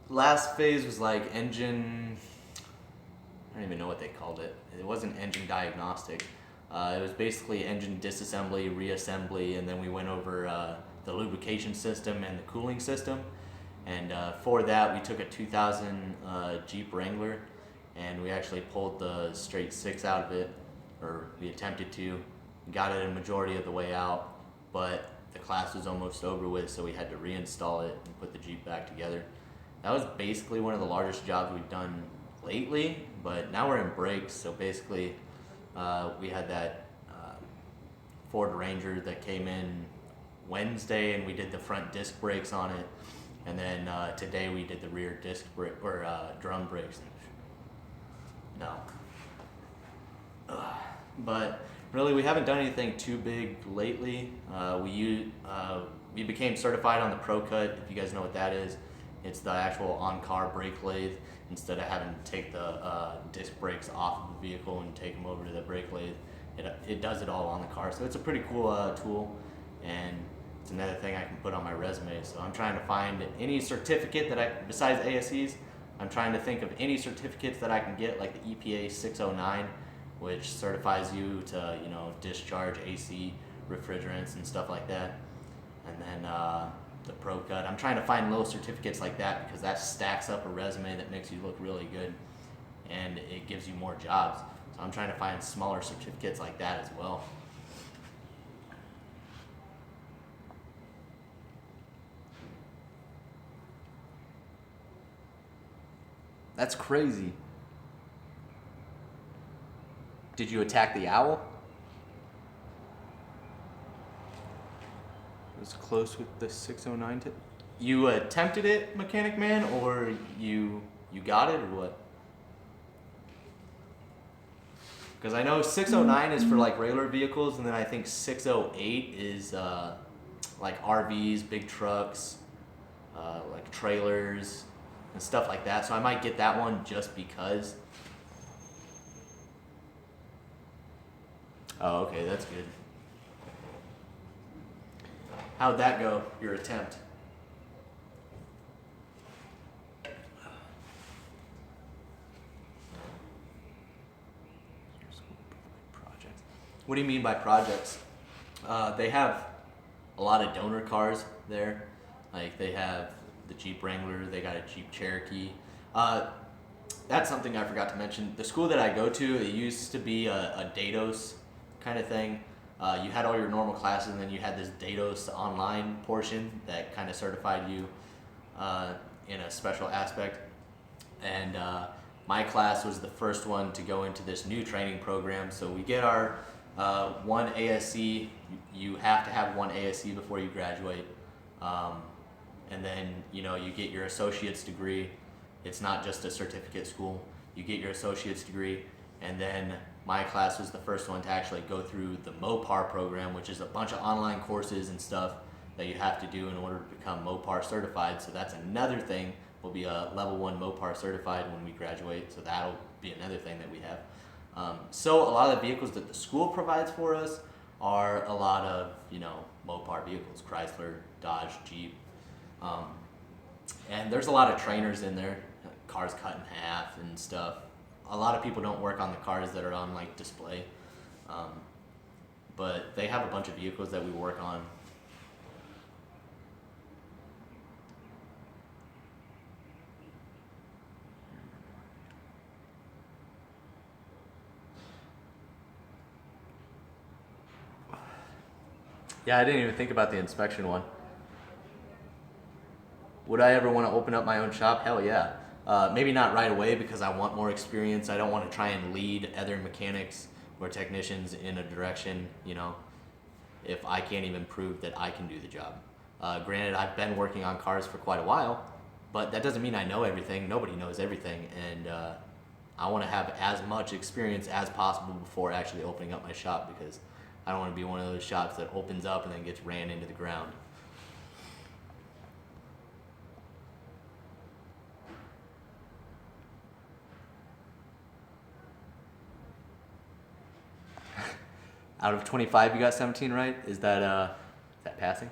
Last phase was like engine, I don't even know what they called it. It wasn't engine diagnostic. It was basically engine disassembly, reassembly, and then we went over the lubrication system and the cooling system. And for that, we took a 2000 Jeep Wrangler, and we actually pulled the straight six out of it, or we attempted to. Got it a majority of the way out, but the class was almost over with, so we had to reinstall it and put the Jeep back together. That was basically one of the largest jobs we've done lately, but now we're in brakes, so basically we had that Ford Ranger that came in Wednesday, and we did the front disc brakes on it, and then today we did the rear disc brake or drum brakes. No, but really we haven't done anything too big lately. We became certified on the Pro Cut. If you guys know what that is, it's the actual on-car brake lathe. Instead of having to take the disc brakes off of the vehicle and take them over to the brake lathe, it does it all on the car. So it's a pretty cool tool, and it's another thing I can put on my resume. So I'm trying to find any certificate that besides ASEs, I'm trying to think of any certificates that I can get, like the EPA 609, which certifies you to, discharge AC refrigerants and stuff like that. And then the Pro Cut. I'm trying to find little certificates like that because that stacks up a resume that makes you look really good, and it gives you more jobs. So I'm trying to find smaller certificates like that as well. That's crazy. Did you attack the owl? It was close with the 609 tip. You attempted it, Mechanic Man, or you got it, or what? Because I know 609 is for like regular vehicles, and then I think 608 is like RVs, big trucks, like trailers, and stuff like that. So I might get that one just because. Oh, okay, that's good. How'd that go, your attempt? Projects. What do you mean by projects? They have a lot of donor cars there. Like they have the Jeep Wrangler, they got a Jeep Cherokee. That's something I forgot to mention. The school that I go to, it used to be a Dados kind of thing. You had all your normal classes, and then you had this Dados online portion that kind of certified you in a special aspect. And my class was the first one to go into this new training program. So we get our one ASE. You have to have one ASE before you graduate. And then, you get your associate's degree. It's not just a certificate school. You get your associate's degree, and then my class was the first one to actually go through the MOPAR program, which is a bunch of online courses and stuff that you have to do in order to become MOPAR certified. So that's another thing. We'll be a level 1 MOPAR certified when we graduate, so that'll be another thing that we have. So a lot of the vehicles that the school provides for us are a lot of, MOPAR vehicles, Chrysler, Dodge, Jeep. And there's a lot of trainers in there, cars cut in half and stuff. A lot of people don't work on the cars that are on like display, but they have a bunch of vehicles that we work on. Yeah, I didn't even think about the inspection one. Would I ever want to open up my own shop? Hell yeah. Maybe not right away because I want more experience. I don't want to try and lead other mechanics or technicians in a direction, if I can't even prove that I can do the job. Granted, I've been working on cars for quite a while, but that doesn't mean I know everything. Nobody knows everything, and I want to have as much experience as possible before actually opening up my shop, because I don't want to be one of those shops that opens up and then gets ran into the ground. Out of 25, you got 17 right? Is that passing?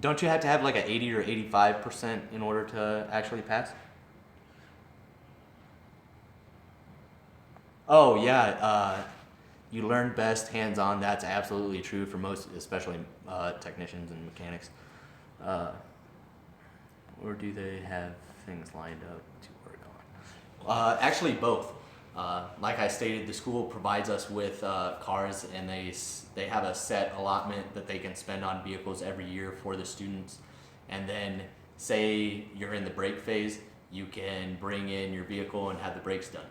Don't you have to have like an 80 or 85% in order to actually pass? Oh yeah, you learn best hands-on. That's absolutely true for most, especially technicians and mechanics. Uh, or do they have things lined up to work on? Actually, both. Like I stated, the school provides us with cars, and they have a set allotment that they can spend on vehicles every year for the students. And then, say you're in the brake phase, you can bring in your vehicle and have the brakes done.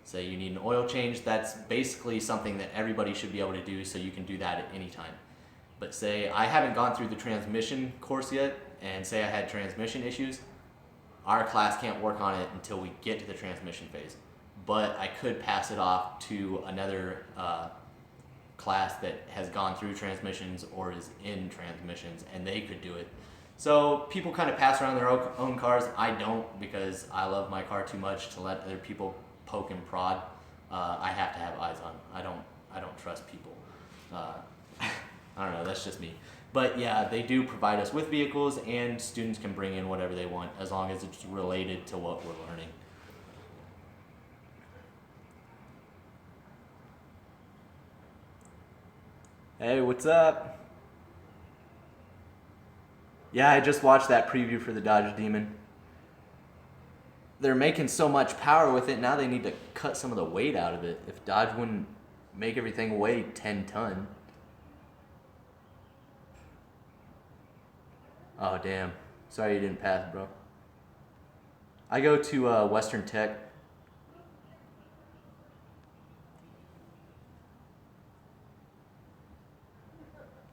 Say you need an oil change, that's basically something that everybody should be able to do, so you can do that at any time. But say I haven't gone through the transmission course yet, and say I had transmission issues, our class can't work on it until we get to the transmission phase. But I could pass it off to another class that has gone through transmissions or is in transmissions, and they could do it. So people kind of pass around their own cars. I don't, because I love my car too much to let other people poke and prod. I have to have eyes on. I don't trust people. I don't know, that's just me. But yeah, they do provide us with vehicles, and students can bring in whatever they want as long as it's related to what we're learning. Hey, what's up? Yeah, I just watched that preview for the Dodge Demon. They're making so much power with it, now they need to cut some of the weight out of it. If Dodge wouldn't make everything weigh 10 ton. Oh, damn. Sorry you didn't pass, bro. I go to Western Tech.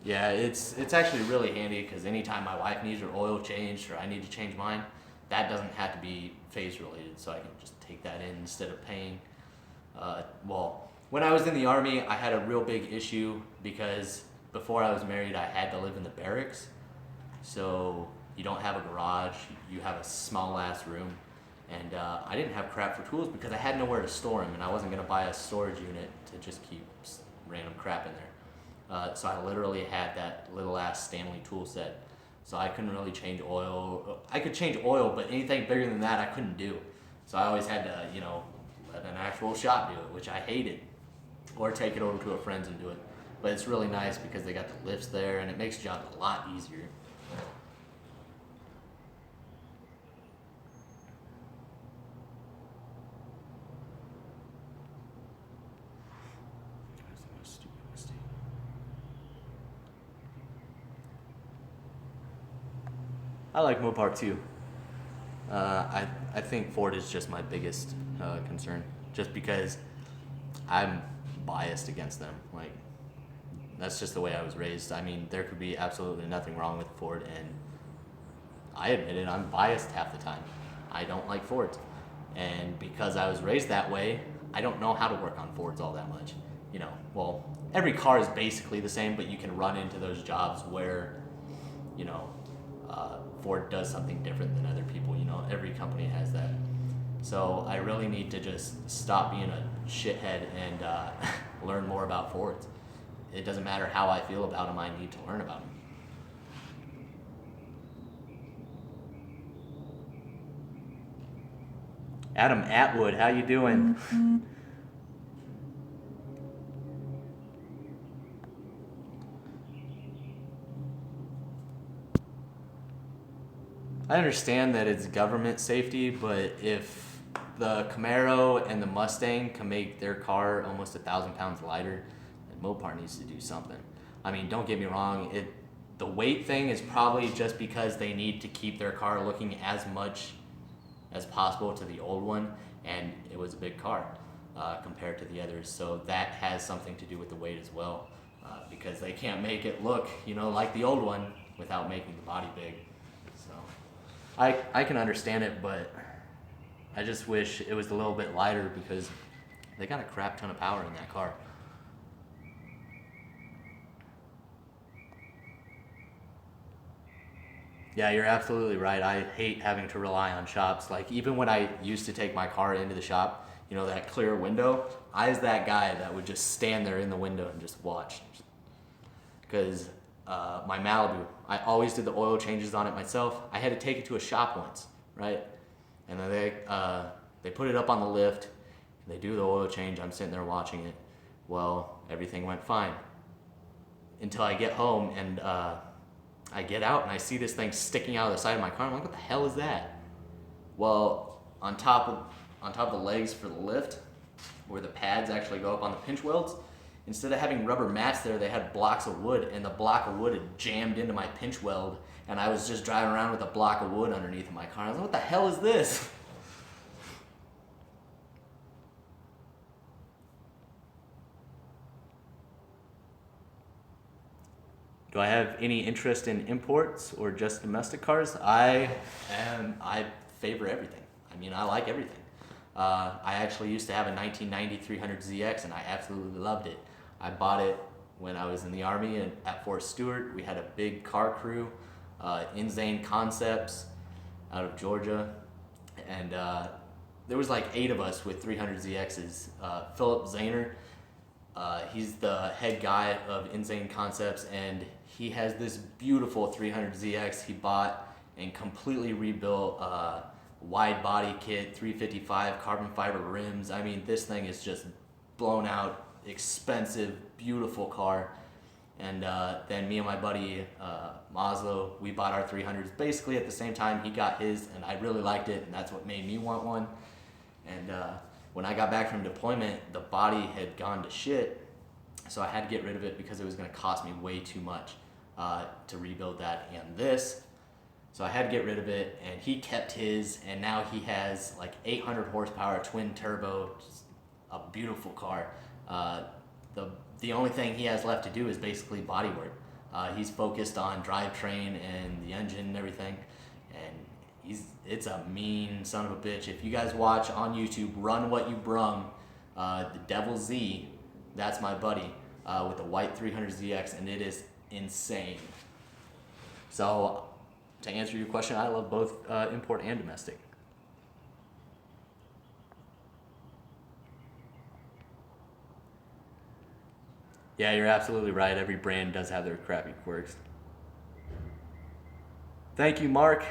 Yeah, it's actually really handy because anytime my wife needs her oil changed or I need to change mine, that doesn't have to be phase related, so I can just take that in instead of paying. Well, when I was in the Army, I had a real big issue because before I was married, I had to live in the barracks. So you don't have a garage, you have a small ass room, and I didn't have crap for tools because I had nowhere to store them, and I wasn't going to buy a storage unit to just keep random crap in there. So I literally had that little ass Stanley tool set. So I couldn't really change oil. I could change oil, but anything bigger than that I couldn't do. So I always had to, let an actual shop do it, which I hated. Or take it over to a friend's and do it. But it's really nice because they got the lifts there, and it makes the job a lot easier. I like Mopar too. I think Ford is just my biggest concern, just because I'm biased against them. Like, that's just the way I was raised. I mean, there could be absolutely nothing wrong with Ford, and I admit it, I'm biased half the time. I don't like Fords. And because I was raised that way, I don't know how to work on Fords all that much. Well, every car is basically the same, but you can run into those jobs where, Ford does something different than other people. Every company has that. So I really need to just stop being a shithead and learn more about Fords. It doesn't matter how I feel about them, I need to learn about them. Adam Atwood, how you doing? I understand that it's government safety, but if the Camaro and the Mustang can make their car almost 1,000 pounds lighter, then Mopar needs to do something. I mean, don't get me wrong, the weight thing is probably just because they need to keep their car looking as much as possible to the old one, and it was a big car compared to the others, so that has something to do with the weight as well, because they can't make it look, like the old one without making the body big. So I can understand it, but I just wish it was a little bit lighter because they got a crap ton of power in that car. Yeah, you're absolutely right. I hate having to rely on shops. Like, even when I used to take my car into the shop, that clear window, I was that guy that would just stand there in the window and just watch. Because my Malibu, I always did the oil changes on it myself. I had to take it to a shop once, right? And then they put it up on the lift, They do the oil change. I'm sitting there watching it. Well, everything went fine until I get home and I get out and I see this thing sticking out of the side of my car. I'm like, what the hell is that? Well, on top of the legs for the lift, where the pads actually go up on the pinch welds, instead of having rubber mats there, they had blocks of wood, and the block of wood had jammed into my pinch weld, and I was just driving around with a block of wood underneath my car. I was like, what the hell is this? Do I have any interest in imports or just domestic cars? I favor everything. I mean, I like everything. I actually used to have a 1990 300ZX and I absolutely loved it. I bought it when I was in the Army and at Fort Stewart. We had a big car crew, Insane Concepts out of Georgia. And there was like 8 of us with 300ZXs. Philip Zahner, he's the head guy of Insane Concepts, and he has this beautiful 300ZX he bought and completely rebuilt, wide body kit, 355 carbon fiber rims. I mean, this thing is just blown out, expensive, beautiful car. And then me and my buddy Maslow, we bought our 300s basically at the same time. He got his, and I really liked it, and that's what made me want one. And when I got back from deployment, the body had gone to shit, so I had to get rid of it because it was going to cost me way too much to rebuild that and this. So I had to get rid of it, and he kept his, and now he has like 800 horsepower twin turbo, just a beautiful car. The only thing he has left to do is basically bodywork. He's focused on drivetrain and the engine and everything, and it's a mean son of a bitch. If you guys watch on YouTube, Run What You Brung, the Devil Z, that's my buddy with the white 300ZX, and it is insane. So to answer your question, I love both import and domestic. Yeah, you're absolutely right. Every brand does have their crappy quirks. Thank you, Mark.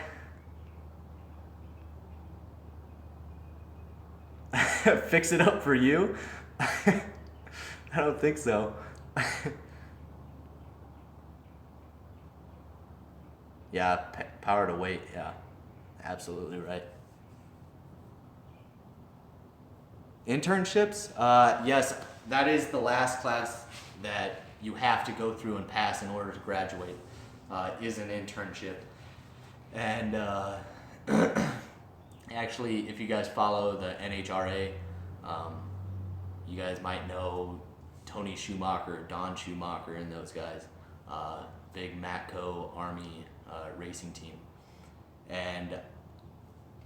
Fix it up for you? I don't think so. Yeah, power to weight, yeah. Absolutely right. Internships? Yes, that is the last class that you have to go through and pass in order to graduate, is an internship. And actually, if you guys follow the NHRA, you guys might know Tony Schumacher, Don Schumacher, and those guys. Big Matco Army racing team. And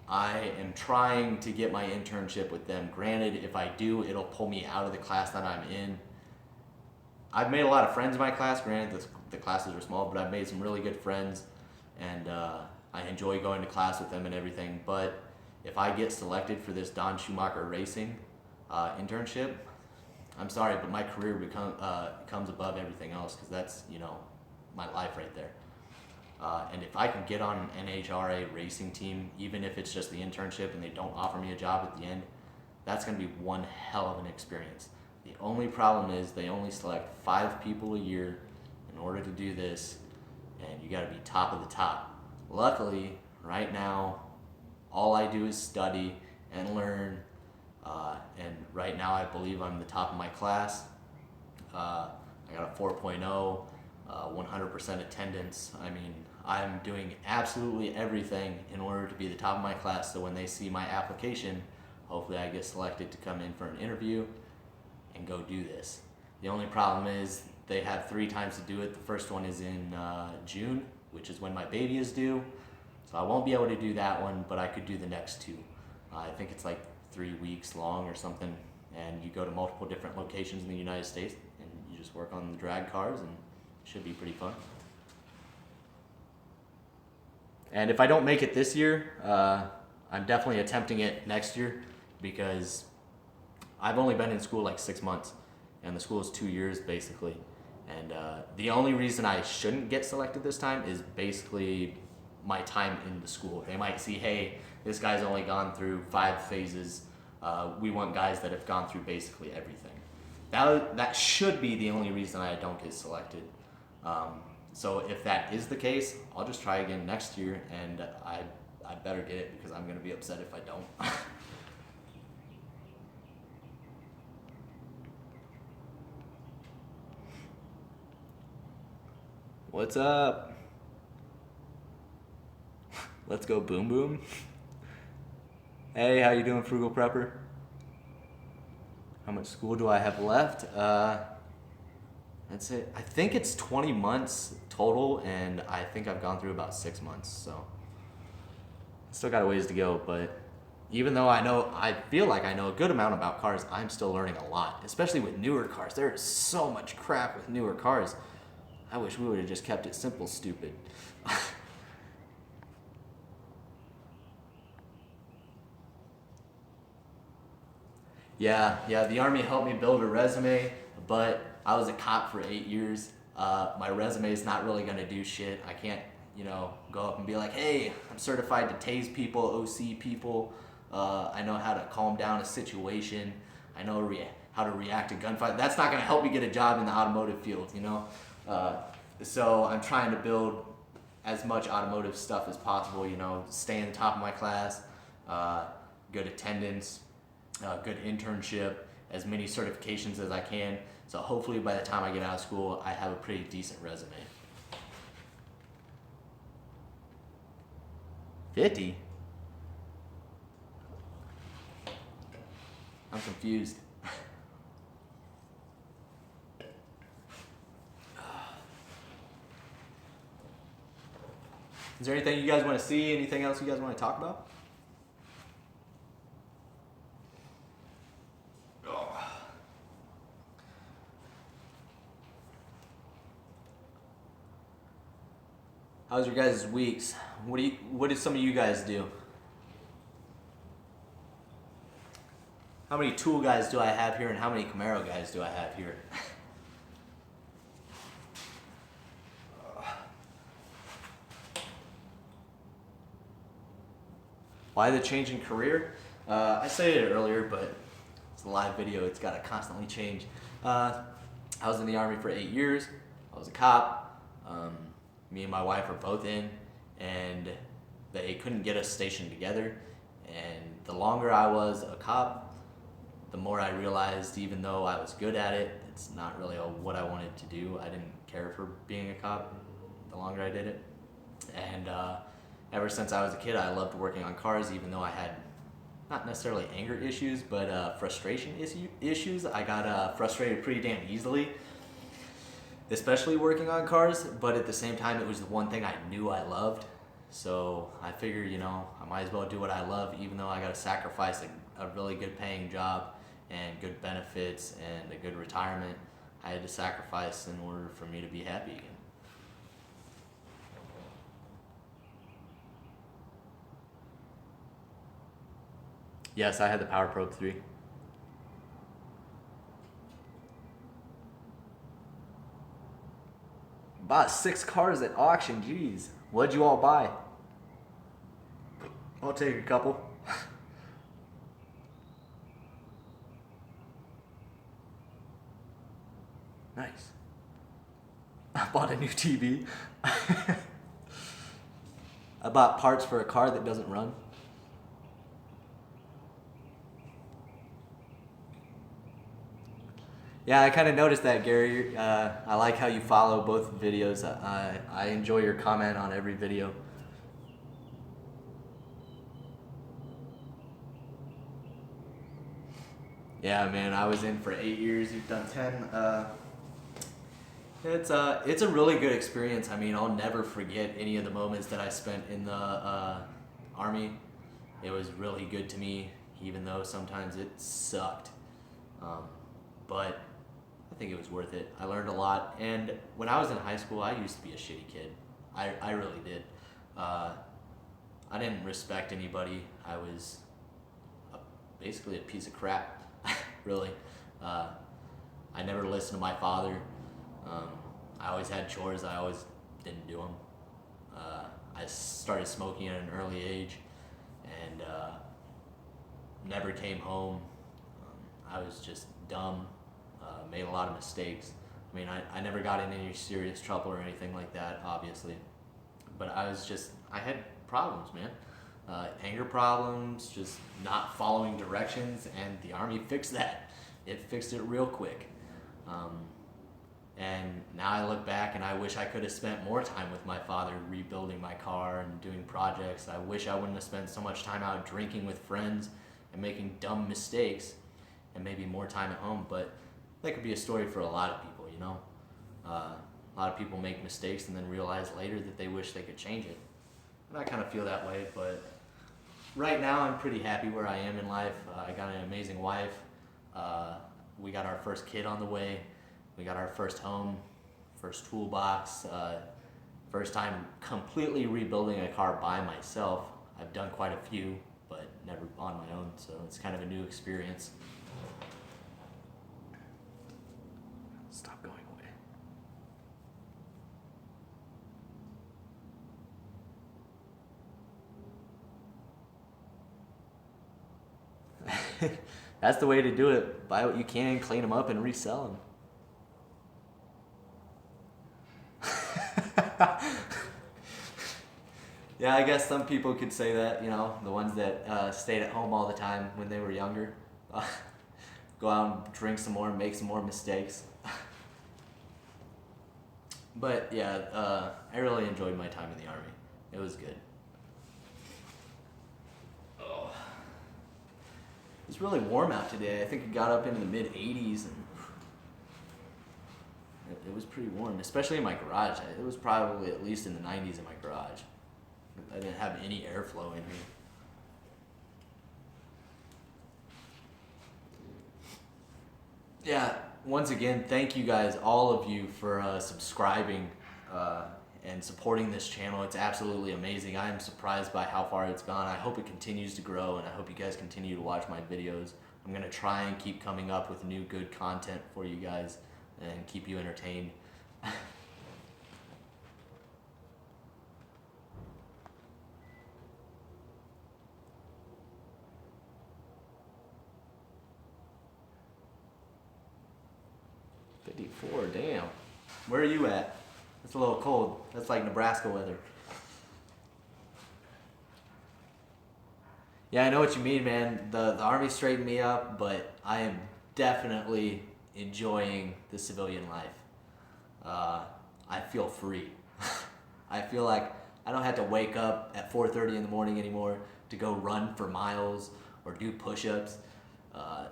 I am trying to get my internship with them. Granted, if I do, it'll pull me out of the class that I'm in. I've made a lot of friends in my class. Granted, the classes are small, but I've made some really good friends, and I enjoy going to class with them and everything. But if I get selected for this Don Schumacher Racing internship, I'm sorry, but my career comes above everything else, because that's, my life right there. And if I can get on an NHRA racing team, even if it's just the internship and they don't offer me a job at the end, that's going to be one hell of an experience. The only problem is they only select 5 people a year in order to do this, and you got to be top of the top. Luckily, right now, all I do is study and learn, and right now I believe I'm the top of my class. I got a 4.0, 100% attendance. I mean, I'm doing absolutely everything in order to be the top of my class, so when they see my application, hopefully I get selected to come in for an interview and go do this. The only problem is they have 3 times to do it. The first one is in June, which is when my baby is due, so I won't be able to do that one, but I could do the next 2. I think it's like 3 weeks long or something, and you go to multiple different locations in the United States, and you just work on the drag cars, and it should be pretty fun. And if I don't make it this year, I'm definitely attempting it next year, because I've only been in school like 6 months, and the school is 2 years basically. And the only reason I shouldn't get selected this time is basically my time in the school. They might see, hey, this guy's only gone through 5 phases We want guys that have gone through basically everything. That should be the only reason I don't get selected. So if that is the case, I'll just try again next year, and I better get it because I'm gonna be upset if I don't. What's up? Let's go boom boom. Hey, how you doing, Frugal Prepper? How much school do I have left? That's it. I think it's 20 months total, and I think I've gone through about 6 months, so still got a ways to go. But even though I feel like I know a good amount about cars, I'm still learning a lot, especially with newer cars. There is so much crap with newer cars. I wish we would have just kept it simple, stupid. Yeah, the Army helped me build a resume, but I was a cop for 8 years. My resume is not really gonna do shit. I can't, go up and be like, hey, I'm certified to tase people, OC people. I know how to calm down a situation. I know how to react to gunfight. That's not gonna help me get a job in the automotive field, So I'm trying to build as much automotive stuff as possible, stay in the top of my class, good attendance, good internship, as many certifications as I can. So hopefully by the time I get out of school, I have a pretty decent resume. 50? I'm confused. Is there anything you guys want to see? Anything else you guys want to talk about? How's your guys' weeks? What did some of you guys do? How many tool guys do I have here, and how many Camaro guys do I have here? Why the change in career? I said it earlier, but it's a live video. It's got to constantly change. I was in the Army for 8 years. I was a cop. Me and my wife are both in, and they couldn't get us stationed together. And the longer I was a cop, the more I realized, even though I was good at it, it's not really what I wanted to do. I didn't care for being a cop the longer I did it. And ever since I was a kid, I loved working on cars, even though I had not necessarily anger issues, but frustration issues. I got frustrated pretty damn easily, especially working on cars, but at the same time, it was the one thing I knew I loved. So I figured, I might as well do what I love, even though I got to sacrifice a really good paying job and good benefits and a good retirement. I had to sacrifice in order for me to be happy again. Yes, I had the Power Probe 3. Bought 6 cars at auction, jeez. What'd you all buy? I'll take a couple. Nice. I bought a new TV. I bought parts for a car that doesn't run. Yeah, I kind of noticed that, Gary. I like how you follow both videos. I enjoy your comment on every video. Yeah, man, I was in for 8 years. You've done 10. It's a really good experience. I mean, I'll never forget any of the moments that I spent in the Army. It was really good to me, even though sometimes it sucked. But I think it was worth it. I learned a lot. And when I was in high school, I used to be a shitty kid. I really did. I didn't respect anybody. I was basically a piece of crap, really. I never listened to my father. I always had chores. I always didn't do them. I started smoking at an early age, and never came home. I was just dumb, made a lot of mistakes. I mean, I never got in any serious trouble or anything like that, obviously. But I had problems, man. Anger problems, just not following directions, and the Army fixed that. It fixed it real quick. And now I look back and I wish I could have spent more time with my father rebuilding my car and doing projects. I wish I wouldn't have spent so much time out drinking with friends and making dumb mistakes, and maybe more time at home. But that could be a story for a lot of people, you know? A lot of people make mistakes and then realize later that they wish they could change it. And I kind of feel that way, but right now I'm pretty happy where I am in life. I got an amazing wife. We got our first kid on the way. We got our first home, first toolbox, first time completely rebuilding a car by myself. I've done quite a few, but never on my own, so it's kind of a new experience. Stop going away. That's the way to do it. Buy what you can, clean them up, and resell them. Yeah, I guess some people could say that, you know, the ones that stayed at home all the time when they were younger. Go out and drink some more, make some more mistakes. But yeah, I really enjoyed my time in the Army. It was good. Oh. It's really warm out today. I think it got up into the mid 80s, and it was pretty warm, especially in my garage. It was probably at least in the 90s in my garage. I didn't have any airflow in here. Yeah, once again, thank you guys, all of you, for subscribing and supporting this channel. It's absolutely amazing. I am surprised by how far it's gone. I hope it continues to grow, and I hope you guys continue to watch my videos. I'm going to try and keep coming up with new good content for you guys and keep you entertained. 54, damn. Where are you at? It's a little cold. That's like Nebraska weather. Yeah, I know what you mean, man. The Army straightened me up, but I am definitely enjoying the civilian life. I feel free. I feel like I don't have to wake up at 4:30 in the morning anymore to go run for miles or do push-ups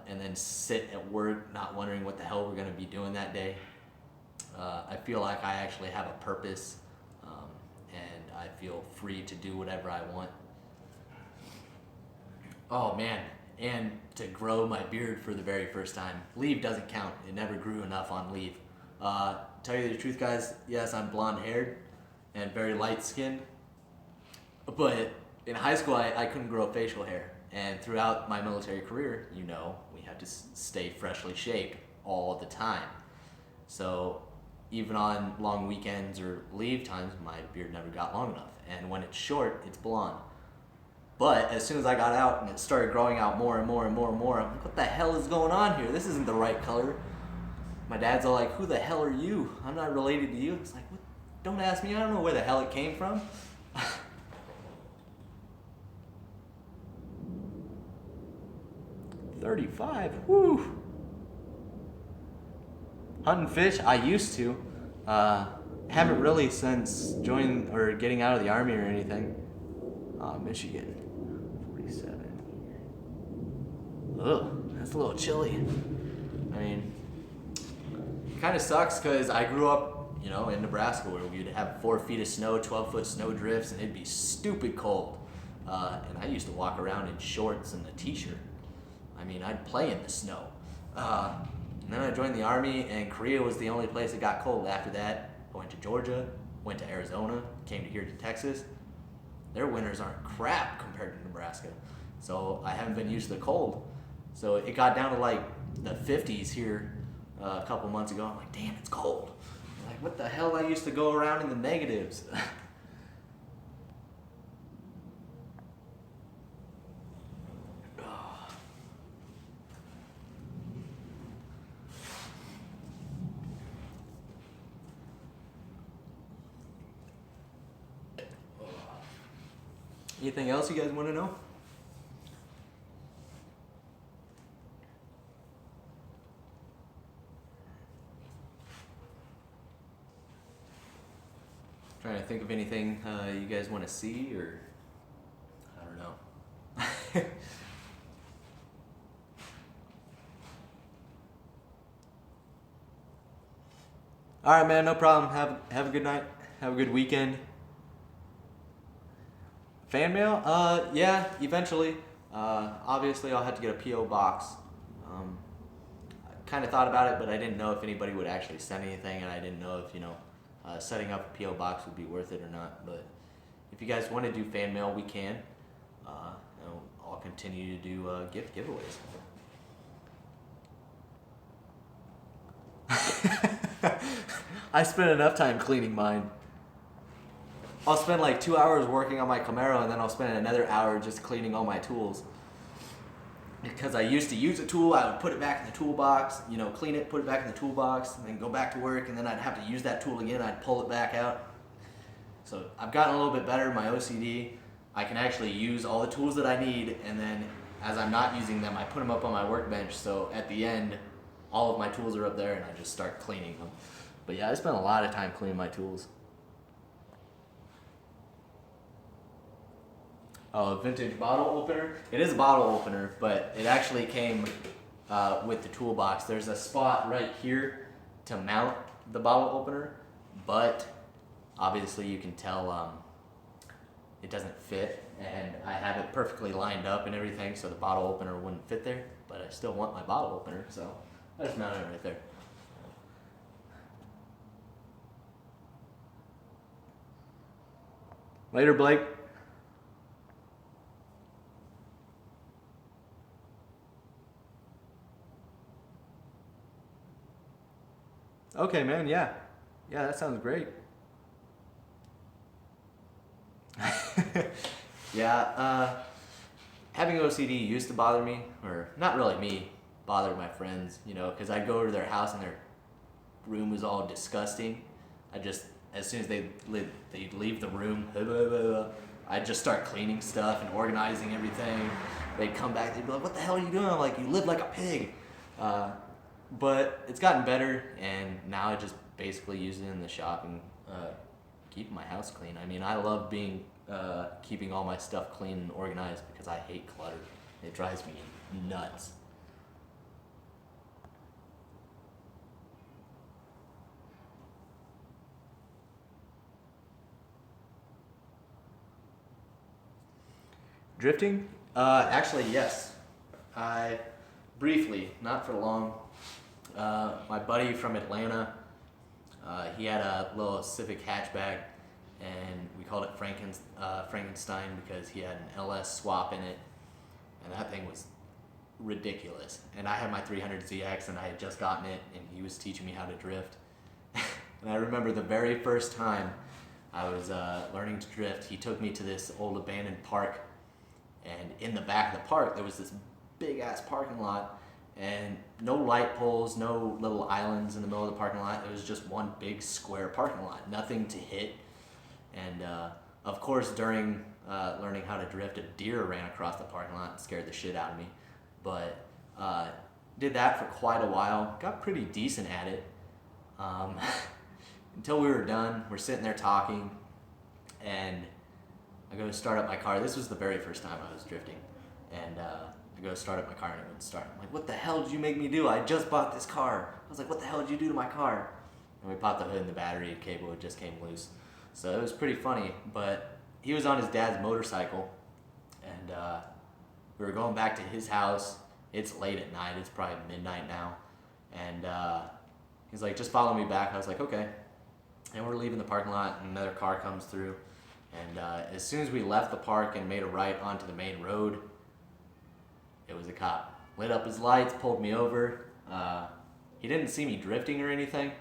and then sit at work not wondering what the hell we're going to be doing that day. I feel like I actually have a purpose, and I feel free to do whatever I want. Oh man, and to grow my beard for the very first time. Leave doesn't count. It never grew enough on leave. Tell you the truth, guys, yes, I'm blonde haired and very light skinned, but in high school I couldn't grow facial hair, and throughout my military career, you know, we had to stay freshly shaved all the time. So even on long weekends or leave times, my beard never got long enough, and when it's short, it's blonde. But as soon as I got out and it started growing out more and more and more and more, I'm like, what the hell is going on here? This isn't the right color. My dad's all like, who the hell are you? I'm not related to you. It's like, what? Don't ask me. I don't know where the hell it came from. 35. Woo. Hunting fish, I used to. Haven't really since joining or getting out of the Army or anything. Michigan. 47. Ugh, that's a little chilly. I mean, it kind of sucks because I grew up, you know, in Nebraska where we'd have 4 feet of snow, 12-foot snow drifts, and it'd be stupid cold. And I used to walk around in shorts and a t-shirt. I mean, I'd play in the snow. And then I joined the Army, and Korea was the only place that got cold. After that, I went to Georgia, went to Arizona, came to here to Texas. Their winters aren't crap compared to Nebraska. So I haven't been used to the cold. So it got down to like the 50s here a couple months ago. I'm like, damn, it's cold. I'm like, what the hell? I used to go around in the negatives. Anything else you guys want to know? Trying to think of anything you guys want to see, or I don't know. All right, man, no problem. Have a good night. Have a good weekend. Fan mail? Yeah, eventually. Obviously, I'll have to get a PO box. I kind of thought about it, but I didn't know if anybody would actually send anything, and I didn't know if setting up a PO box would be worth it or not. But if you guys want to do fan mail, we can. I'll continue to do gift giveaways. I spent enough time cleaning mine. I'll spend like 2 hours working on my Camaro, and then I'll spend another hour just cleaning all my tools. Because I used to use a tool, I would put it back in the toolbox, clean it, put it back in the toolbox, and then go back to work, and then I'd have to use that tool again, I'd pull it back out. So I've gotten a little bit better in my OCD. I can actually use all the tools that I need, and then as I'm not using them, I put them up on my workbench, so at the end, all of my tools are up there, and I just start cleaning them. But yeah, I spent a lot of time cleaning my tools. Oh, a vintage bottle opener? It is a bottle opener, but it actually came with the toolbox. There's a spot right here to mount the bottle opener, but obviously you can tell it doesn't fit, and I have it perfectly lined up and everything, so the bottle opener wouldn't fit there, but I still want my bottle opener, so I just mounted it right there. Later, Blake. Okay, man, yeah. Yeah, that sounds great. Yeah, having OCD used to bother me, or not really me, bothered my friends, because I'd go over to their house and their room was all disgusting. As soon as they'd leave the room, I'd just start cleaning stuff and organizing everything. They'd come back, they'd be like, "What the hell are you doing?" I'm like, "You live like a pig." But it's gotten better, and now I just basically use it in the shop and keep my house clean. I mean, I love keeping all my stuff clean and organized because I hate clutter. It drives me nuts. Drifting? Actually, yes. I briefly, not for long. My buddy from Atlanta, he had a little Civic hatchback, and we called it Frankenstein because he had an LS swap in it, and that thing was ridiculous. And I had my 300ZX, and I had just gotten it, and he was teaching me how to drift. And I remember the very first time I was learning to drift, he took me to this old abandoned park, and in the back of the park there was this big ass parking lot, and no light poles, no little islands in the middle of the parking lot. It was just one big square parking lot, nothing to hit. And of course, during learning how to drift, a deer ran across the parking lot and scared the shit out of me. But did that for quite a while, got pretty decent at it. Until we were done, we're sitting there talking, and I go to start up my car. This was the very first time I was drifting, and I go to start up my car and it wouldn't start. I'm like, "What the hell did you make me do? I just bought this car." I was like, "What the hell did you do to my car?" And we popped the hood and the battery cable just came loose. So it was pretty funny, but he was on his dad's motorcycle, and we were going back to his house. It's late at night. It's probably midnight now. And he's like, "Just follow me back." I was like, "Okay." And we're leaving the parking lot, and another car comes through. And as soon as we left the park and made a right onto the main road, it was a cop. Lit up his lights, pulled me over. He didn't see me drifting or anything,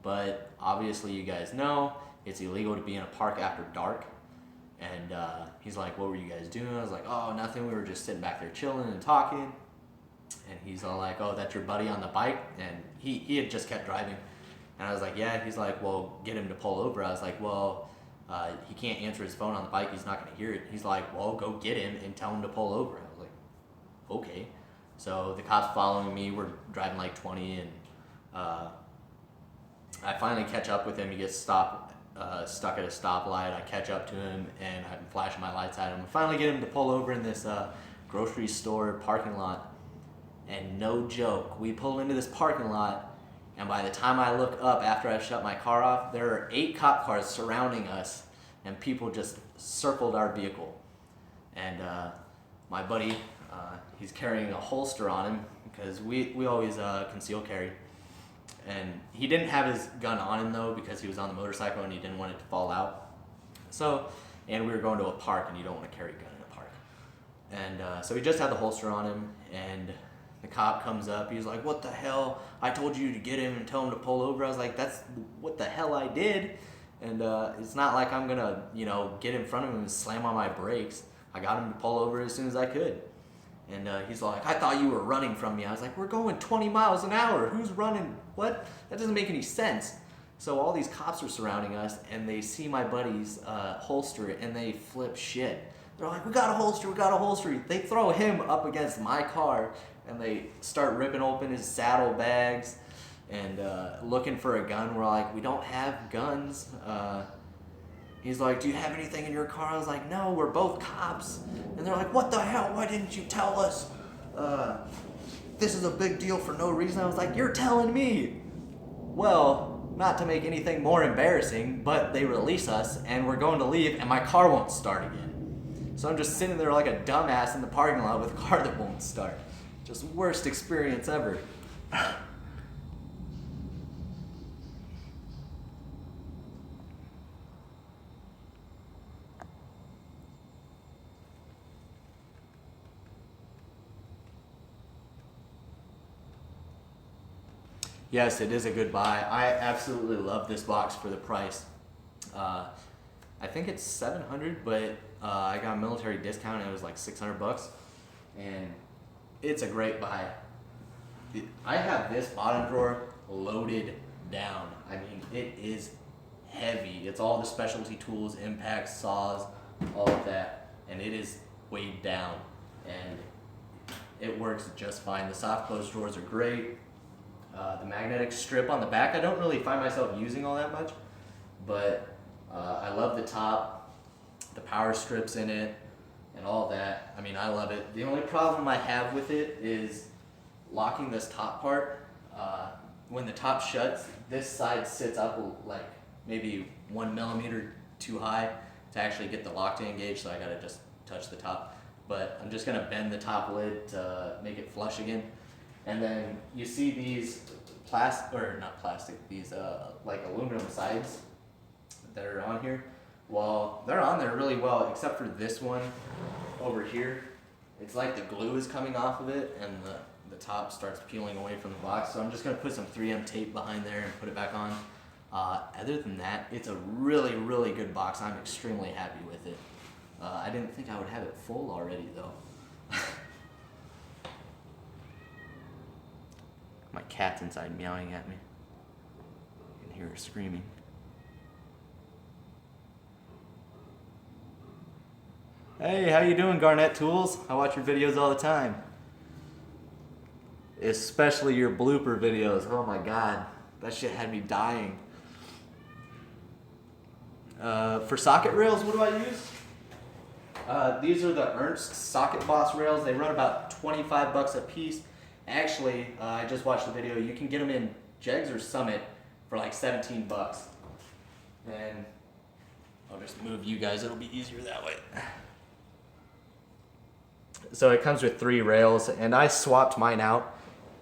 but obviously you guys know it's illegal to be in a park after dark. And he's like, "What were you guys doing?" I was like, "Oh, nothing. We were just sitting back there chilling and talking." And he's all like, "Oh, that's your buddy on the bike?" And he had just kept driving. And I was like, "Yeah." He's like, "Well, get him to pull over." I was like, "Well, He can't answer his phone on the bike. He's not going to hear it. He's like, well, go get him and tell him to pull over. I was like, okay. So the cop's following me. We're driving like 20, and I finally catch up with him. He gets stuck at a stoplight. I catch up to him, and I'm flashing my lights at him. I finally get him to pull over in this grocery store parking lot. And no joke, we pull into this parking lot, and by the time I look up after I've shut my car off, there are 8 cop cars surrounding us, and people just circled our vehicle. And my buddy, he's carrying a holster on him, because we always conceal carry. And he didn't have his gun on him though, because he was on the motorcycle and he didn't want it to fall out. So, and we were going to a park, and you don't want to carry a gun in a park. And so he just had the holster on him, and the cop comes up. He's like, what the hell? I told you to get him and tell him to pull over. I was like, that's what the hell I did. And it's not like I'm gonna, get in front of him and slam on my brakes. I got him to pull over as soon as I could. And he's like, I thought you were running from me. I was like, we're going 20 miles an hour. Who's running? What? That doesn't make any sense. So all these cops are surrounding us, and they see my buddy's holster, and they flip shit. They're like, we got a holster, we got a holster. They throw him up against my car, and they start ripping open his saddlebags and looking for a gun. We're like, we don't have guns. He's like, do you have anything in your car? I was like, no, we're both cops. And they're like, what the hell? Why didn't you tell us? This is a big deal for no reason. I was like, you're telling me. Well, not to make anything more embarrassing, but they release us, and we're going to leave, and my car won't start again. So I'm just sitting there like a dumbass in the parking lot with a car that won't start. Just worst experience ever. Yes, it is a good buy. I absolutely love this box for the price. I think it's $700, but I got a military discount and it was like $600, and it's a great buy. I have this bottom drawer loaded down. I mean, it is heavy. It's all the specialty tools, impacts, saws, all of that, and it is weighed down, and it works just fine. The soft close drawers are great. The magnetic strip on the back, I don't really find myself using all that much, but I love the top, the power strips in it, and all that. I mean, I love it. The only problem I have with it is locking this top part. When the top shuts, this side sits up like maybe 1 millimeter too high to actually get the lock to engage, so I gotta just touch the top. But I'm just gonna bend the top lid to make it flush again. And then you see these these like aluminum sides that are on here. Well, they're on there really well, except for this one over here. It's like the glue is coming off of it, and the top starts peeling away from the box. So I'm just gonna put some 3M tape behind there and put it back on. Other than that, it's a really, really good box. I'm extremely happy with it. I didn't think I would have it full already though. My cat's inside meowing at me. I can hear her screaming. Hey, how you doing, Garnett Tools? I watch your videos all the time. Especially your blooper videos. Oh my god, that shit had me dying. For socket rails, what do I use? These are the Ernst Socket Boss rails. They run about 25 bucks a piece. Actually, I just watched the video. You can get them in Jegs or Summit for like 17 bucks. And I'll just move you guys. It'll be easier that way. So it comes with 3 rails, and I swapped mine out,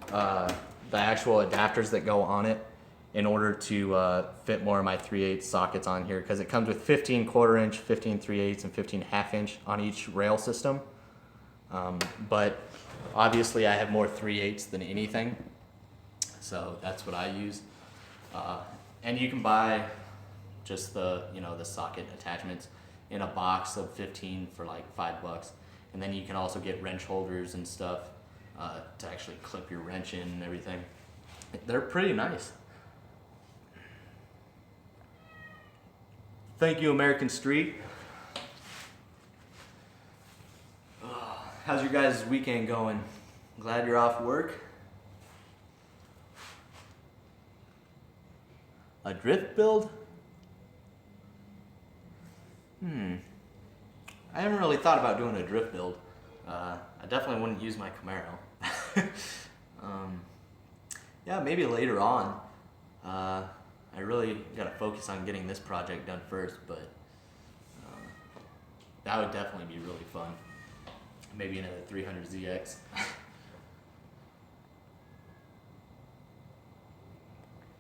the actual adapters that go on it, in order to fit more of my 3/8 sockets on here, because it comes with 15 1/4 inch, 15 3/8, and 15 1/2 inch on each rail system. But obviously I have more 3/8 than anything, so that's what I use. And you can buy just the the socket attachments in a box of 15 for like $5, and then you can also get wrench holders and stuff to actually clip your wrench in and everything. They're pretty nice. Thank you, American Street. How's your guys' weekend going? Glad you're off work? A drift build? I haven't really thought about doing a drift build. I definitely wouldn't use my Camaro. Yeah, maybe later on. I really gotta focus on getting this project done first, but that would definitely be really fun. Maybe another 300ZX.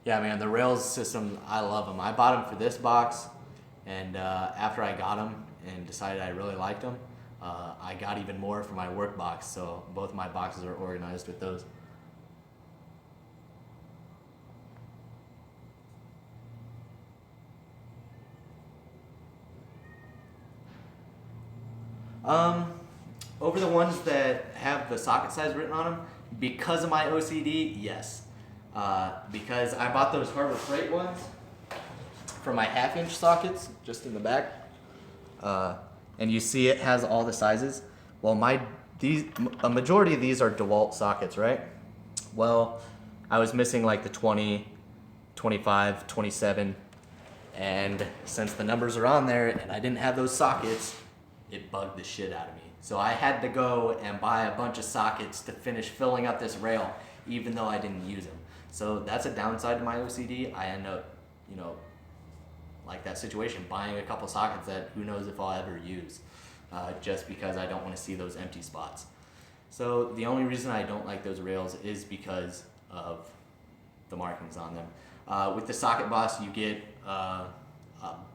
Yeah, man, the Rails system, I love them. I bought them for this box, and after I got them and decided I really liked them, I got even more for my work box, so both my boxes are organized with those. Over the ones that have the socket size written on them, because of my OCD, yes. Because I bought those Harbor Freight ones for my 1/2-inch sockets, just in the back. And you see it has all the sizes. Well, a majority of these are DeWalt sockets, right? Well, I was missing like the 20, 25, 27, and since the numbers are on there and I didn't have those sockets, it bugged the shit out of me. So I had to go and buy a bunch of sockets to finish filling up this rail, even though I didn't use them. So that's a downside to my OCD. I end up, like that situation, buying a couple sockets that who knows if I'll ever use, just because I don't want to see those empty spots. So the only reason I don't like those rails is because of the markings on them. With the Socket Boss, you get a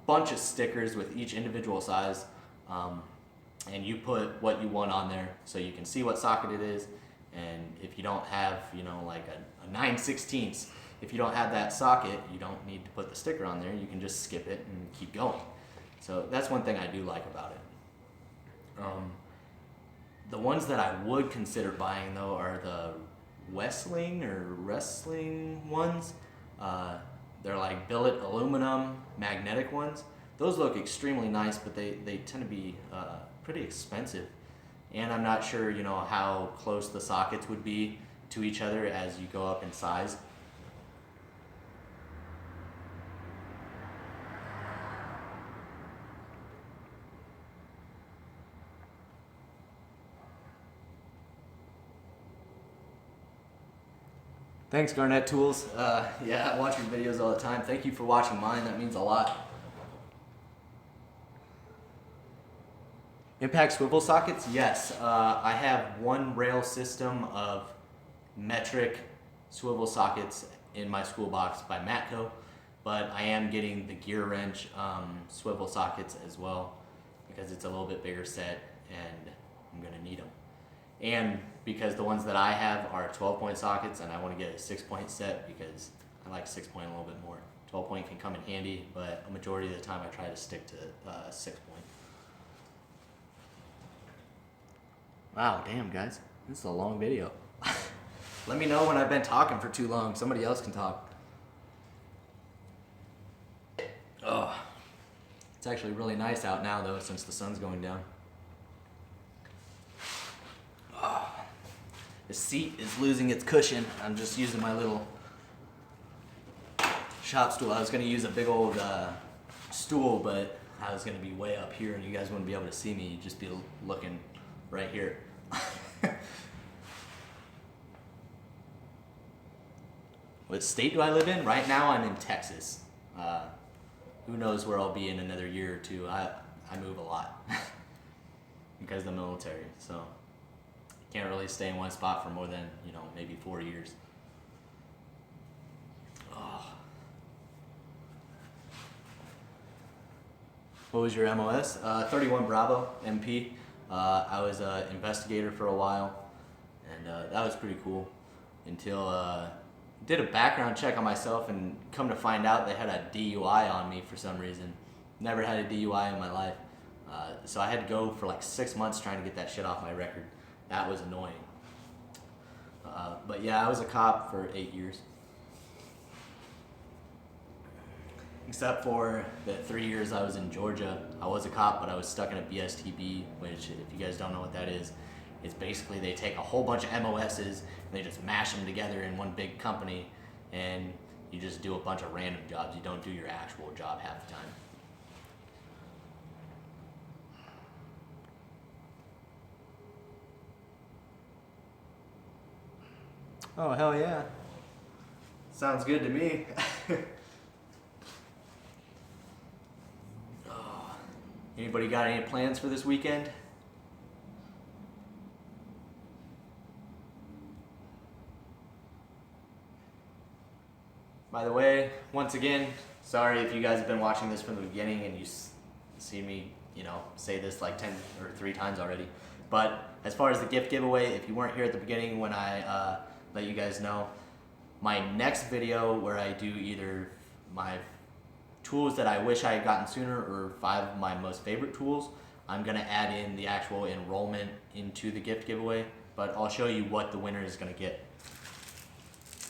bunch of stickers with each individual size, and you put what you want on there so you can see what socket it is. And if you don't have, like a 9/16, if you don't have that socket, you don't need to put the sticker on there. You can just skip it and keep going. So that's one thing I do like about it. The ones that I would consider buying though are the Wrestling ones. They're like billet aluminum magnetic ones. Those look extremely nice, but they tend to be pretty expensive. And I'm not sure, how close the sockets would be to each other as you go up in size. Thanks, Garnett Tools. Yeah, I watch your videos all the time. Thank you for watching mine. That means a lot. Impact swivel sockets? Yes. I have one rail system of metric swivel sockets in my school box by Matco, but I am getting the gear wrench swivel sockets as well because it's a little bit bigger set and I'm going to need them. And because the ones that I have are 12-point sockets and I want to get a 6-point set because I like 6-point a little bit more. 12-point can come in handy, but a majority of the time I try to stick to 6-point. Wow, damn guys, this is a long video. Let me know when I've been talking for too long. Somebody else can talk. Oh, it's actually really nice out now though since the sun's going down. Oh, the seat is losing its cushion. I'm just using my little shop stool. I was gonna use a big old stool, but I was gonna be way up here and you guys wouldn't be able to see me. You'd just be looking right here. What state do I live in? Right now I'm in Texas. Who knows where I'll be in another year or two. I move a lot because of the military, so can't really stay in one spot for more than, maybe 4 years. Oh. What was your MOS? 31 Bravo MP. I was an investigator for a while, and that was pretty cool until did a background check on myself and come to find out they had a DUI on me for some reason. Never had a DUI in my life. So I had to go for like 6 months trying to get that shit off my record. That was annoying. But yeah, I was a cop for 8 years. except for the 3 years I was in Georgia. I was a cop, but I was stuck in a BSTB, which if you guys don't know what that is, it's basically they take a whole bunch of MOSs and they just mash them together in one big company, and you just do a bunch of random jobs. You don't do your actual job half the time. Oh, hell yeah. Sounds good to me. Oh. Anybody got any plans for this weekend? By the way, once again, sorry if you guys have been watching this from the beginning and you see me, say this like 10 or 3 times already. But as far as the gift giveaway, if you weren't here at the beginning when I let you guys know, my next video where I do either my tools that I wish I had gotten sooner or 5 of my most favorite tools, I'm gonna add in the actual enrollment into the gift giveaway, but I'll show you what the winner is gonna get.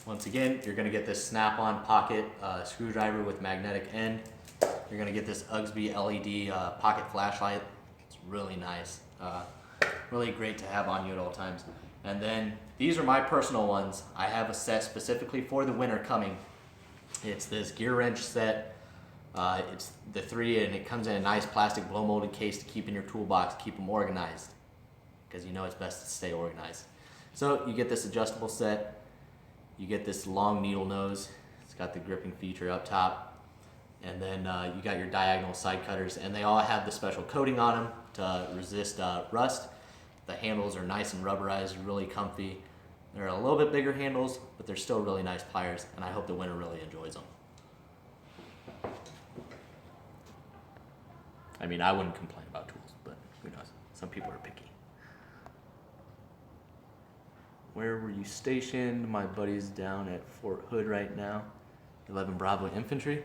Once again, you're gonna get this snap-on pocket screwdriver with magnetic end. You're gonna get this Ugsby LED pocket flashlight. It's really nice. Really great to have on you at all times. And then these are my personal ones. I have a set specifically for the winter coming. It's this gear wrench set. It's the 3, and it comes in a nice plastic blow molded case to keep in your toolbox, keep them organized, because you know it's best to stay organized. So you get this adjustable set. You get this long needle nose. It's got the gripping feature up top. And then you got your diagonal side cutters, and they all have the special coating on them to resist rust. The handles are nice and rubberized, really comfy. They're a little bit bigger handles, but they're still really nice pliers, and I hope the winner really enjoys them. I mean, I wouldn't complain about tools, but who knows? Some people are picky. Where were you stationed? My buddy's down at Fort Hood right now. 11 Bravo Infantry.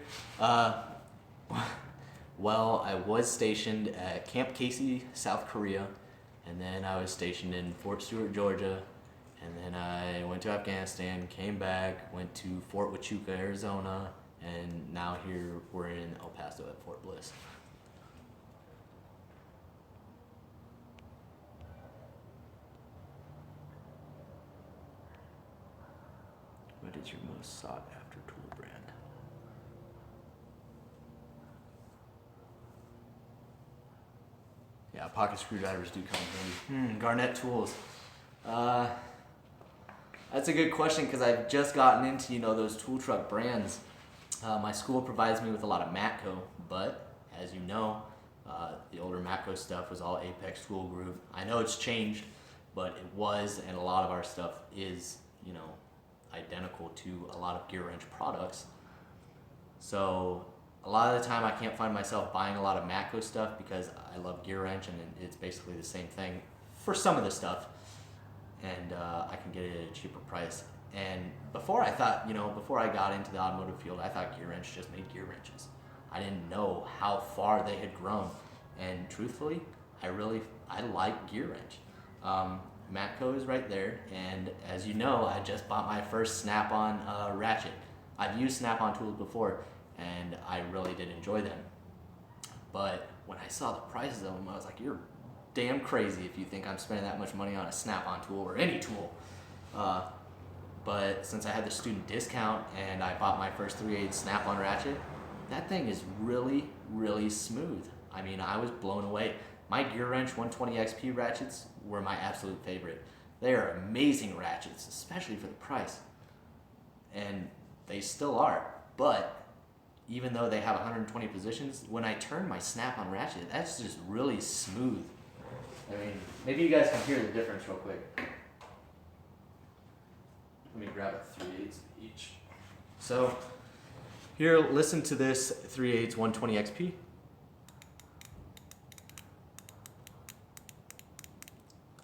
Well, I was stationed at Camp Casey, South Korea, and then I was stationed in Fort Stewart, Georgia, and then I went to Afghanistan, came back, went to Fort Huachuca, Arizona, and now here we're in El Paso at Fort Bliss. What is your most sought after tool brand? Yeah, pocket screwdrivers do come in handy. Garnet tools. That's a good question because I've just gotten into those tool truck brands. My school provides me with a lot of Matco, but as you know, the older Matco stuff was all Apex Tool Group. I know it's changed, but it was, and a lot of our stuff is, identical to a lot of gear wrench products. So a lot of the time I can't find myself buying a lot of Matco stuff because I love gear wrench and it's basically the same thing for some of the stuff, and I can get it at a cheaper price. And before I thought, before I got into the automotive field, I thought gear wrench just made gear wrenches. I didn't know how far they had grown, and truthfully, I like gear wrench. Matco is right there, and as you know, I just bought my first snap-on ratchet. I've used snap-on tools before, and I really did enjoy them. But when I saw the prices of them, I was like, you're damn crazy if you think I'm spending that much money on a snap-on tool or any tool. But since I had the student discount and I bought my first 3/8 snap-on ratchet, that thing is really, really smooth. I mean, I was blown away. My Gear Wrench 120 XP ratchets were my absolute favorite. They are amazing ratchets, especially for the price. And they still are. But even though they have 120 positions, when I turn my snap-on ratchet, that's just really smooth. I mean, maybe you guys can hear the difference real quick. Let me grab a 3/8 each. So here, listen to this 3/8 120 XP.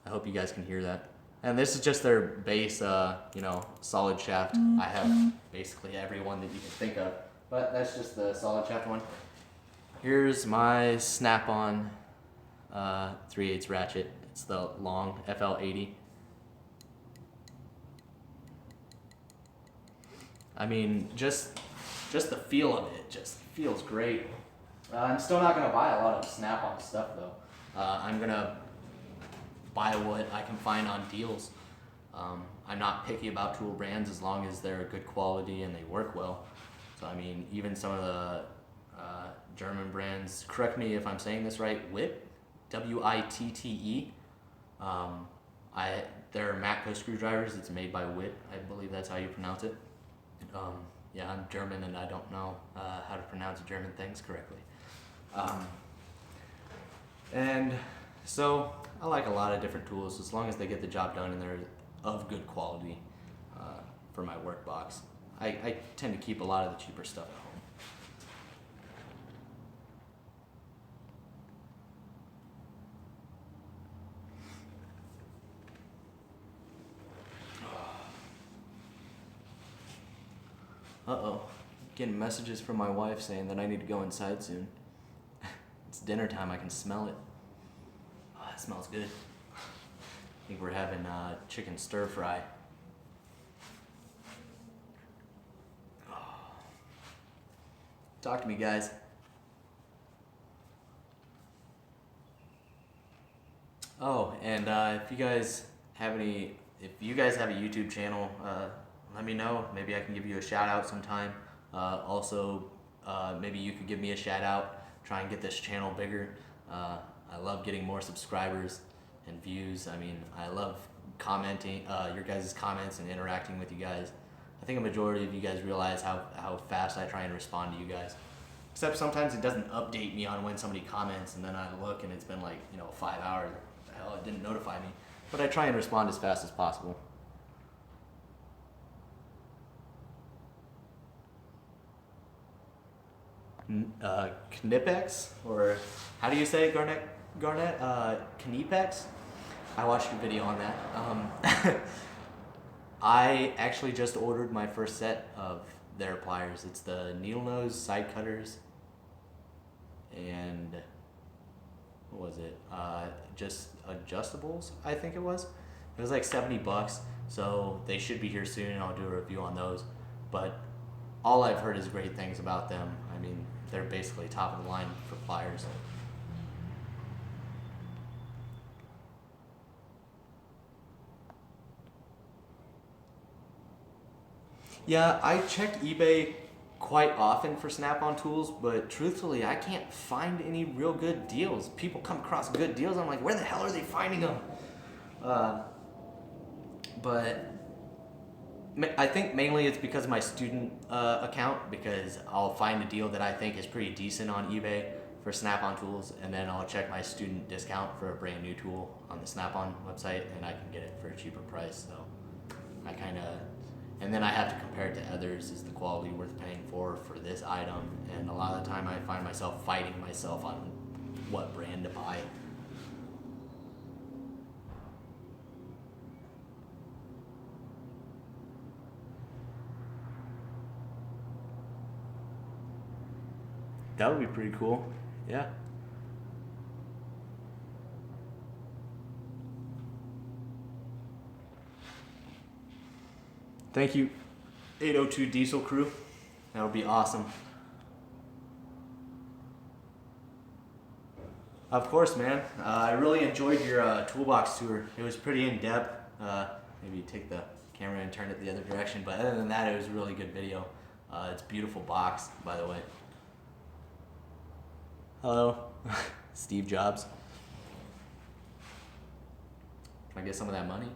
I hope you guys can hear that. And this is just their base, solid shaft. I have basically every one that you can think of, but that's just the solid shaft one. Here's my snap-on 3/8 ratchet. It's the long FL80. I mean, just just the feel of it just feels great. I'm still not gonna buy a lot of Snap-on stuff though. I'm gonna buy what I can find on deals. I'm not picky about tool brands as long as they're good quality and they work well. So I mean, even some of the German brands, correct me if I'm saying this right, Witte, W-I-T-T-E. They're Matco screwdrivers. It's made by Witte. I believe that's how you pronounce it. Yeah, I'm German and I don't know how to pronounce German things correctly. And so I like a lot of different tools as long as they get the job done and they're of good quality for my work box. I tend to keep a lot of the cheaper stuff at home. Uh-oh, getting messages from my wife saying that I need to go inside soon. It's dinner time, I can smell it. Oh, that smells good. I think we're having chicken stir fry. Oh. Talk to me, guys. Oh, and if you guys have a YouTube channel, let me know. Maybe I can give you a shout out sometime. Also, maybe you could give me a shout out. Try and get this channel bigger. I love getting more subscribers and views. I mean, I love commenting, your guys' comments and interacting with you guys. I think a majority of you guys realize how fast I try and respond to you guys. Except sometimes it doesn't update me on when somebody comments, and then I look and it's been like, 5 hours. What the hell, it didn't notify me. But I try and respond as fast as possible. Knipex, or how do you say it, Garnet? Knipex? I watched a video on that. I actually just ordered my first set of their pliers. It's the needle nose side cutters, and what was it? Just adjustables, I think it was. It was like $70, so they should be here soon, and I'll do a review on those. But all I've heard is great things about them. I mean, they're basically top of the line for pliers. Yeah, I check eBay quite often for Snap-on tools, but truthfully, I can't find any real good deals. People come across good deals, I'm like, where the hell are they finding them? But I think mainly it's because of my student account, because I'll find a deal that I think is pretty decent on eBay for Snap-on tools, and then I'll check my student discount for a brand new tool on the Snap-on website, and I can get it for a cheaper price. So I and then I have to compare it to others. Is the quality worth paying for this item? And a lot of the time I find myself fighting myself on what brand to buy. That would be pretty cool. Yeah. Thank you, 802 Diesel Crew. That would be awesome. Of course, man. I really enjoyed your toolbox tour. It was pretty in-depth. Maybe take the camera and turn it the other direction. But other than that, it was a really good video. It's a beautiful box, by the way. Hello, Steve Jobs. Can I get some of that money?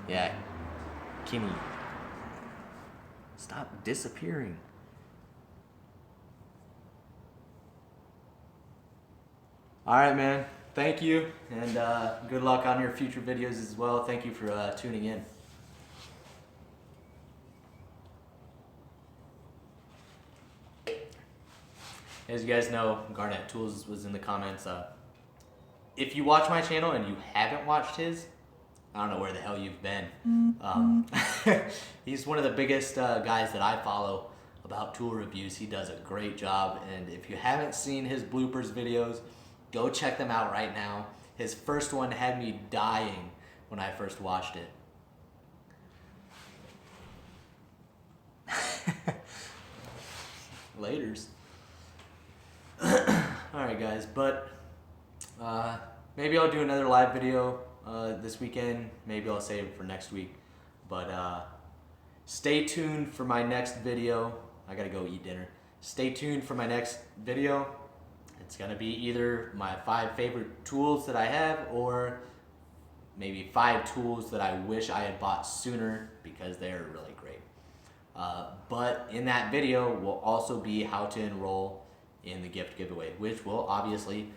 Yeah, Kenny, stop disappearing. All right, man. Thank you, and good luck on your future videos as well. Thank you for tuning in. As you guys know, Garnet Tools was in the comments. If you watch my channel and you haven't watched his, I don't know where the hell you've been. He's one of the biggest guys that I follow about tool reviews. He does a great job, and if you haven't seen his bloopers videos, go check them out right now. His first one had me dying when I first watched it. Laters. Alright guys, but maybe I'll do another live video this weekend. Maybe I'll save it for next week. But stay tuned for my next video. I gotta go eat dinner. Stay tuned for my next video. It's gonna be either my 5 favorite tools that I have, or maybe 5 tools that I wish I had bought sooner because they're really great. But in that video will also be how to enroll in the gift giveaway, which will obviously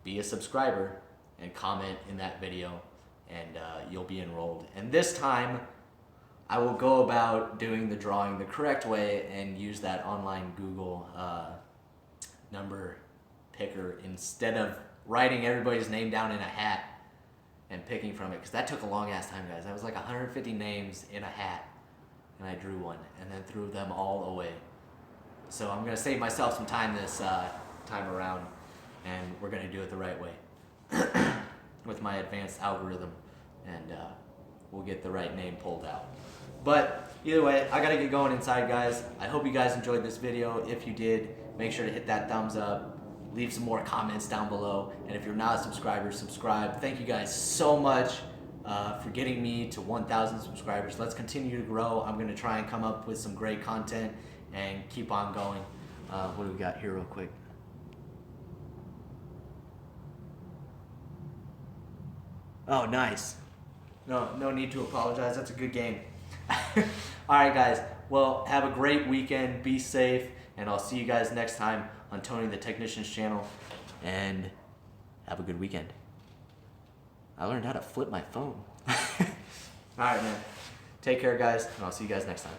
be a subscriber and comment in that video, and you'll be enrolled. And this time I will go about doing the drawing the correct way and use that online Google number picker instead of writing everybody's name down in a hat and picking from it, because that took a long ass time, guys. That was like 150 names in a hat, and I drew one and then threw them all away. So I'm gonna save myself some time this time around, and we're gonna do it the right way with my advanced algorithm, and we'll get the right name pulled out. But either way, I gotta get going inside, guys. I hope you guys enjoyed this video. If you did, make sure to hit that thumbs up, leave some more comments down below, and if you're not a subscriber, subscribe. Thank you guys so much for getting me to 1,000 subscribers. Let's continue to grow. I'm gonna try and come up with some great content and keep on going. What do we got here real quick? Oh, nice. No need to apologize. That's a good game. All right, guys. Well, have a great weekend. Be safe, and I'll see you guys next time on Tony the Technician's channel. And have a good weekend. I learned how to flip my phone. All right, man. Take care, guys, and I'll see you guys next time.